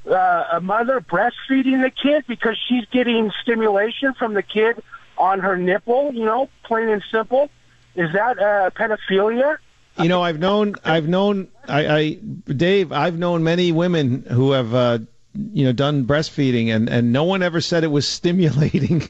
a mother breastfeeding the kid because she's getting stimulation from the kid on her nipple, plain and simple? Is that pedophilia? I've known Dave, I've known many women who have, done breastfeeding, and no one ever said it was stimulating.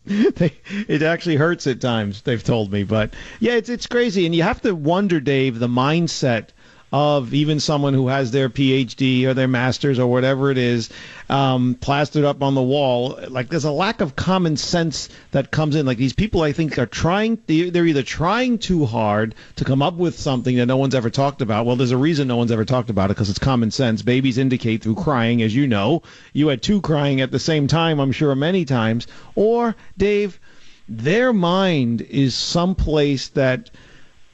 It actually hurts at times, they've told me. But, yeah, it's crazy. And you have to wonder, Dave, the mindset of even someone who has their PhD or their master's or whatever it is plastered up on the wall. Like, there's a lack of common sense that comes in. Like, these people, I think, they're either trying too hard to come up with something that no one's ever talked about. Well, there's a reason no one's ever talked about it, because it's common sense. Babies indicate through crying, as you know. You had two crying at the same time, I'm sure, many times. Or, Dave, their mind is someplace that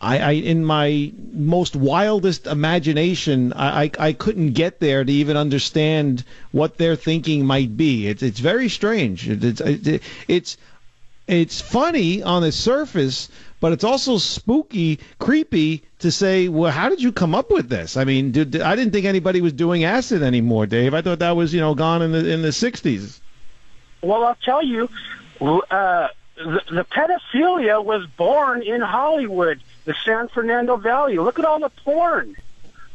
I in my most wildest imagination, I couldn't get there to even understand what their thinking might be. It's very strange. It's funny on the surface, but it's also spooky, creepy to say, well, how did you come up with this? I mean, I didn't think anybody was doing acid anymore, Dave. I thought that was gone in the 60s. Well, I'll tell you, the pedophilia was born in Hollywood, the San Fernando Valley. Look at all the porn.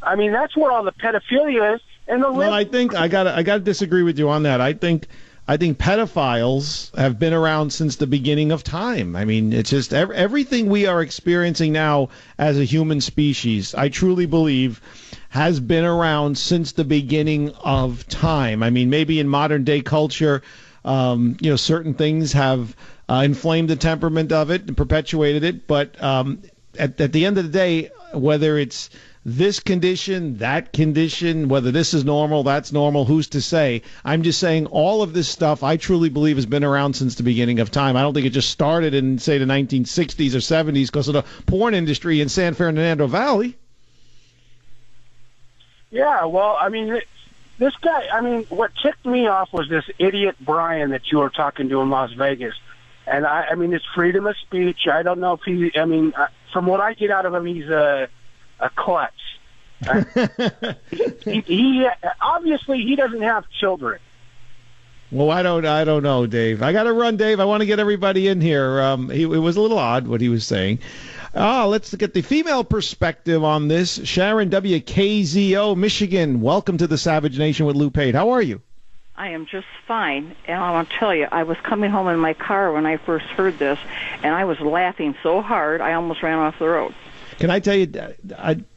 I mean, that's where all the pedophilia is. And well, I think I gotta disagree with you on that. I think pedophiles have been around since the beginning of time. I mean, it's just everything we are experiencing now as a human species, I truly believe, has been around since the beginning of time. I mean, maybe in modern day culture, certain things have inflamed the temperament of it and perpetuated it. But at the end of the day, whether it's this condition, that condition, whether this is normal, that's normal, who's to say? I'm just saying all of this stuff I truly believe has been around since the beginning of time. I don't think it just started in, say, the 1960s or 70s because of the porn industry in San Fernando Valley. Yeah, well, I mean, this guy, I mean, what ticked me off was this idiot Brian that you were talking to in Las Vegas. And, I mean, it's freedom of speech. I don't know if from what I get out of him, he's a klutz. He obviously he doesn't have children. Well, I don't know, Dave. I got to run, Dave. I want to get everybody in here. It was a little odd what he was saying. Let's get the female perspective on this. Sharon, WKZO, Michigan. Welcome to the Savage Nation with Lou Pate. How are you? I am just fine, and I want to tell you, I was coming home in my car when I first heard this, and I was laughing so hard I almost ran off the road. Can I tell you,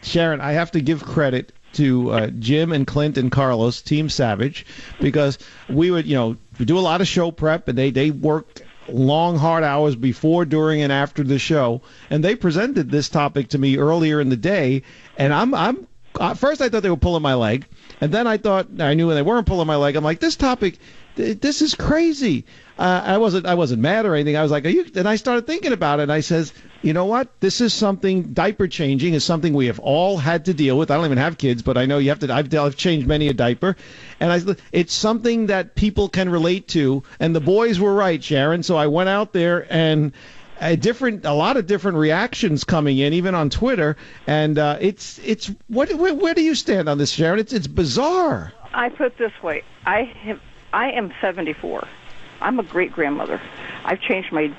Sharon, I have to give credit to Jim and Clint and Carlos, Team Savage, because we would, we do a lot of show prep, and they work long, hard hours before, during, and after the show, and they presented this topic to me earlier in the day, and I'm first I thought they were pulling my leg, and then I thought I knew when they weren't pulling my leg. I'm like, this topic, this is crazy. I wasn't mad or anything. I was like, are you? And I started thinking about it. And I says, you know what? This is something. Diaper changing is something we have all had to deal with. I don't even have kids, but I know you have to. I've changed many a diaper, and it's something that people can relate to. And the boys were right, Sharon. So I went out there and a lot of different reactions coming in, even on Twitter. And where do you stand on this, Sharon? It's bizarre. I put it this way: I am 74. I'm a great-grandmother. I've changed my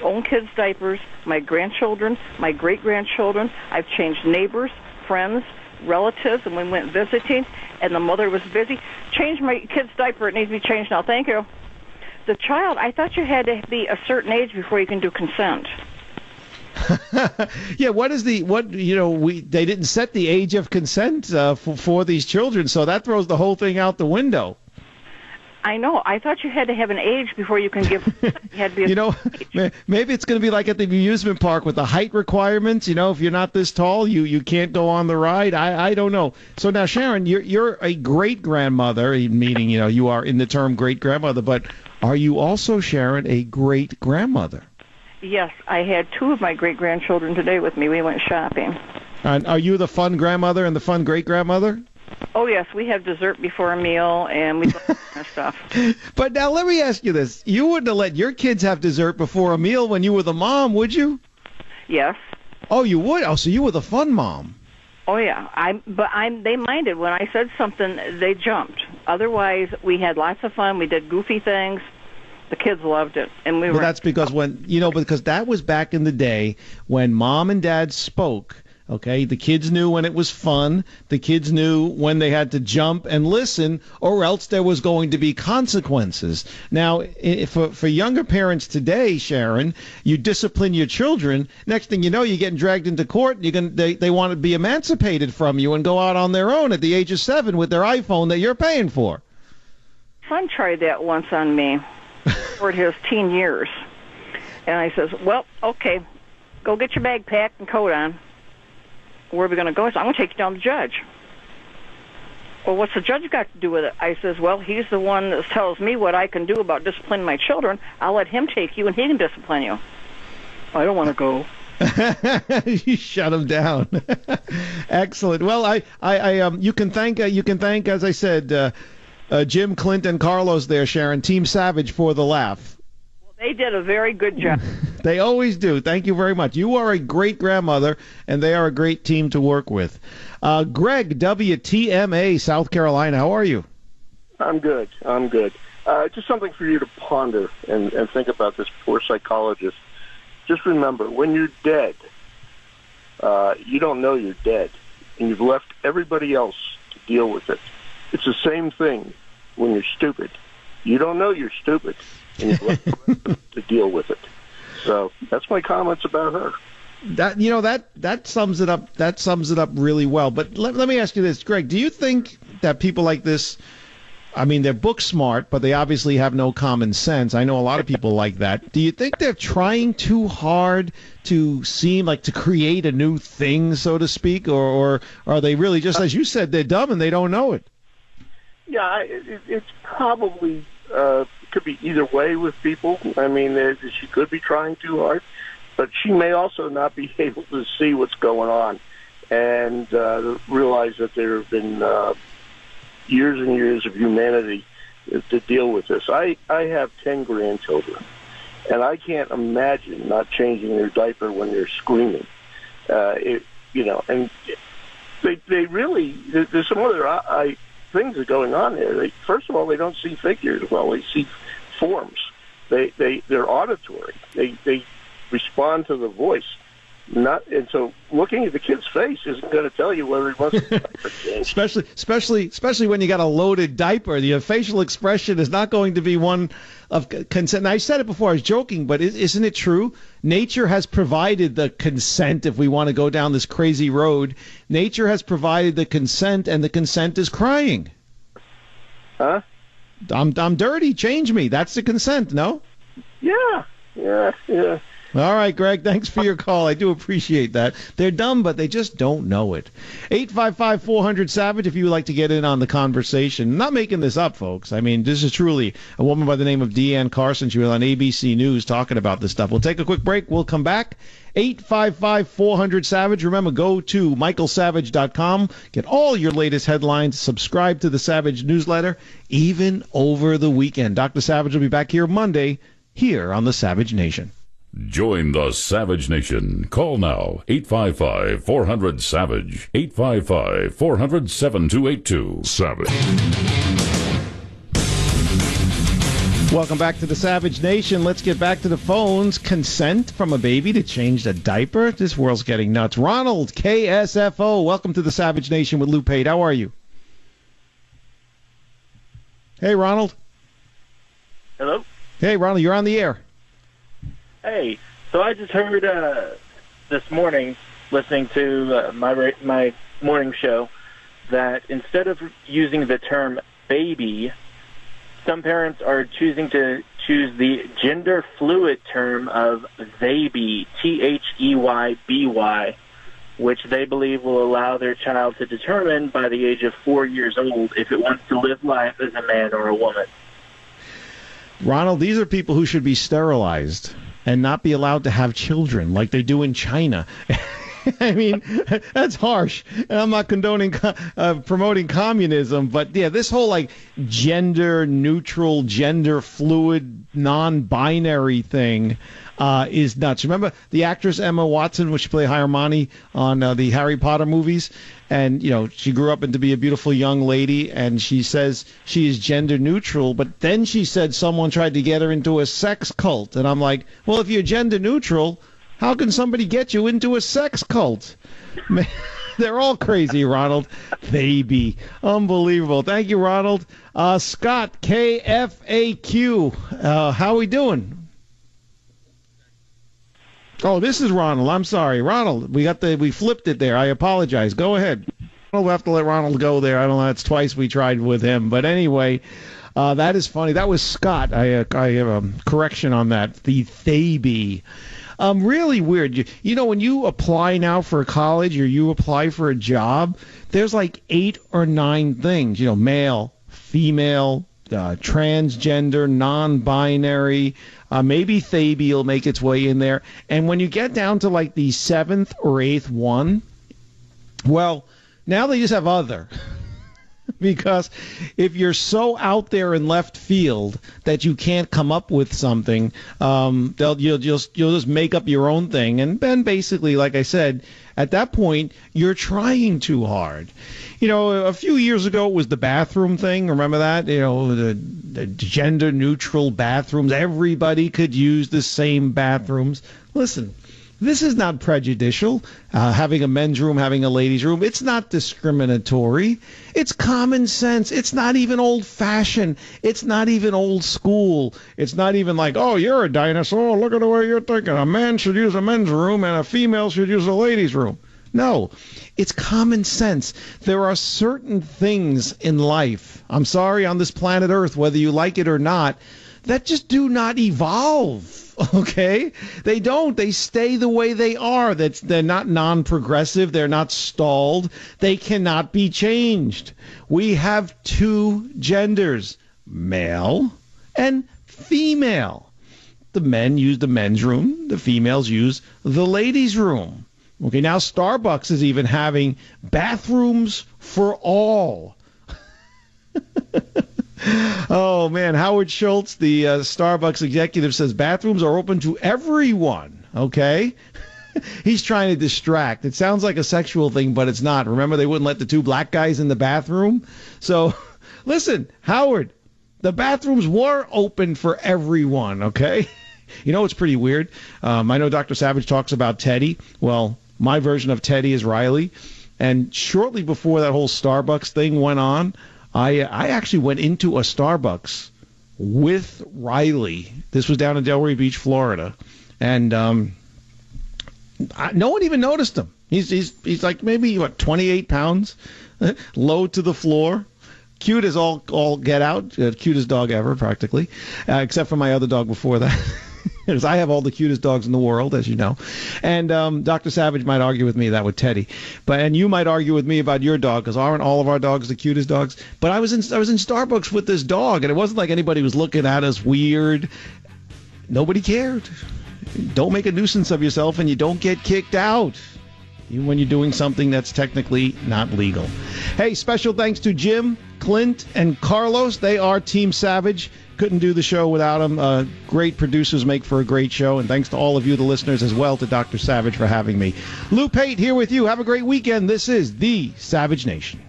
own kids' diapers, my grandchildren, my great-grandchildren. I've changed neighbors, friends, relatives, and we went visiting, and the mother was busy. Changed my kid's diaper. It needs to be changed now. Thank you. The child, I thought you had to be a certain age before you can do consent. Yeah, they didn't set the age of consent for these children, so that throws the whole thing out the window. I know. I thought you had to have an age before you can give. You had to be maybe it's going to be like at the amusement park with the height requirements. If you're not this tall, you can't go on the ride. I don't know. So now, Sharon, you're a great grandmother, meaning you are in the term great grandmother. But are you also, Sharon, a great grandmother? Yes, I had 2 of my great grandchildren today with me. We went shopping. And are you the fun grandmother and the fun great grandmother? Oh, yes, we have dessert before a meal, and we do that kind of stuff. But now let me ask you this. You wouldn't have let your kids have dessert before a meal when you were the mom, would you? Yes. Oh, you would? Oh, so you were the fun mom. Oh, yeah. They minded. When I said something, they jumped. Otherwise, we had lots of fun. We did goofy things. The kids loved it. And we were. That's because because that was back in the day when mom and dad spoke. Okay, the kids knew when it was fun. The kids knew when they had to jump and listen, or else there was going to be consequences. Now, for younger parents today, Sharon, you discipline your children. Next thing you know, you're getting dragged into court. They want to be emancipated from you and go out on their own at the age of 7 with their iPhone that you're paying for. Son tried that once on me for his teen years, and I says, "Well, okay, go get your bag packed and coat on. Where are we going to go?" I said, "I'm going to take you down to the judge." "Well, what's the judge got to do with it?" I says, "Well, he's the one that tells me what I can do about disciplining my children. I'll let him take you, and he can discipline you." "I don't want to go." You shut him down. Excellent. Well, you can thank, as I said, Jim, Clint, and Carlos there, Sharon, Team Savage, for the laugh. They did a very good job. They always do. Thank you very much. You are a great grandmother, and they are a great team to work with. Greg, WTMA, South Carolina, how are you? I'm good. just something for you to ponder and think about this poor psychologist. Just remember, when you're dead, you don't know you're dead, and you've left everybody else to deal with it. It's the same thing when you're stupid. You don't know you're stupid, and you've left the rest to deal with it. So that's my comments about her. That sums it up. That sums it up really well. But let me ask you this, Greg. Do you think that people like this? I mean, they're book smart, but they obviously have no common sense. I know a lot of people like that. Do you think they're trying too hard to seem like to create a new thing, so to speak, or are they really just, as you said, they're dumb and they don't know it? Yeah, it's probably could be either way with people. I mean, she could be trying too hard, but she may also not be able to see what's going on and realize that there have been years and years of humanity to deal with this. I have 10 grandchildren, and I can't imagine not changing their diaper when they're screaming. And they really, there's some other things that are going on there. First of all, they don't see figures well. They see forms. They're auditory. They respond to the voice. And so looking at the kid's face isn't going to tell you whether he wants to change. Especially when you got a loaded diaper, the facial expression is not going to be one of consent. And I said it before, I was joking, but isn't it true? Nature has provided the consent. If we want to go down this crazy road, nature has provided the consent, and the consent is crying. Huh? I'm dirty. Change me. That's the consent. No? Yeah. All right, Greg, thanks for your call. I do appreciate that. They're dumb, but they just don't know it. 855-400-SAVAGE if you would like to get in on the conversation. I'm not making this up, folks. I mean, this is truly a woman by the name of Deanne Carson. She was on ABC News talking about this stuff. We'll take a quick break. We'll come back. 855-400-SAVAGE. Remember, go to michaelsavage.com. Get all your latest headlines. Subscribe to the Savage newsletter, even over the weekend. Dr. Savage will be back here Monday, here on the Savage Nation. Join the Savage Nation. Call now, 855-400-SAVAGE, 855-400-7282. Savage. Welcome back to the Savage Nation. Let's get back to the phones. Consent from a baby to change the diaper? This world's getting nuts. Ronald, KSFO, welcome to the Savage Nation with Lou Pate. How are you? Hey, Ronald. Hello? Hey, Ronald, you're on the air. Hey, so I just heard this morning, listening to my morning show, that instead of using the term baby, some parents are choosing to choose the gender fluid term of theyby, Theyby, which they believe will allow their child to determine by the age of 4 years old if it wants to live life as a man or a woman. Ronald, these are people who should be sterilized and not be allowed to have children like they do in China. I mean, that's harsh. And I'm not condoning promoting communism, but yeah, this whole like gender neutral, gender fluid, non-binary thing is nuts. Remember the actress Emma Watson, which played Hermione on the Harry Potter movies? And, you know, she grew up into be a beautiful young lady, and she says she is gender neutral, but then she said someone tried to get her into a sex cult. And I'm like, well, if you're gender neutral, how can somebody get you into a sex cult? Man, they're all crazy, Ronald. Baby. Unbelievable. Thank you, Ronald. Scott, KFAQ. How we doing? Oh, this is Ronald. I'm sorry. Ronald, we flipped it there. I apologize. Go ahead. We'll have to let Ronald go there. I don't know. That's twice we tried with him. But anyway, that is funny. That was Scott. I have a correction on that. The Theyby. Really weird. You know, when you apply now for college or you apply for a job, there's like 8 or 9 things. You know, male, female, transgender, non-binary, maybe Theyby will make its way in there. And when you get down to like the 7th or 8th one, well, now they just have other. Because if you're so out there in left field that you can't come up with something, you'll just make up your own thing. And then basically, like I said, at that point, you're trying too hard. You know, a few years ago, it was the bathroom thing. Remember that? You know, the gender-neutral bathrooms. Everybody could use the same bathrooms. Listen, this is not prejudicial. Having a men's room, having a ladies' room, it's not discriminatory. It's common sense. It's not even old-fashioned. It's not even old school. It's not even like, oh, you're a dinosaur. Look at the way you're thinking. A man should use a men's room and a female should use a ladies' room. No, it's common sense. There are certain things in life, I'm sorry, on this planet Earth, whether you like it or not, that just do not evolve. Okay? They don't. They stay the way they are. They're not non-progressive. They're not stalled. They cannot be changed. We have two genders, male and female. The men use the men's room. The females use the ladies' room. Okay, now Starbucks is even having bathrooms for all. Oh, man. Howard Schultz, the Starbucks executive, says bathrooms are open to everyone. Okay? He's trying to distract. It sounds like a sexual thing, but it's not. Remember, they wouldn't let the two black guys in the bathroom? So, listen, Howard, the bathrooms were open for everyone. Okay? You know what's pretty weird? I know Dr. Savage talks about Teddy. Well, my version of Teddy is Riley. And shortly before that whole Starbucks thing went on, I actually went into a Starbucks with Riley. This was down in Delray Beach, Florida. And no one even noticed him. He's like maybe, 28 pounds, low to the floor. Cute as all get out. Cutest dog ever, practically, except for my other dog before that. Because I have all the cutest dogs in the world, as you know. And Dr. Savage might argue with me that with Teddy. And you might argue with me about your dog, because aren't all of our dogs the cutest dogs? But I was in Starbucks with this dog, and it wasn't like anybody was looking at us weird. Nobody cared. Don't make a nuisance of yourself, and you don't get kicked out, even when you're doing something that's technically not legal. Hey, special thanks to Jim, Clint, and Carlos. They are Team Savage. Couldn't do the show without them. Great producers make for a great show. And thanks to all of you, the listeners, as well, to Dr. Savage for having me. Lou Pate here with you. Have a great weekend. This is the Savage Nation.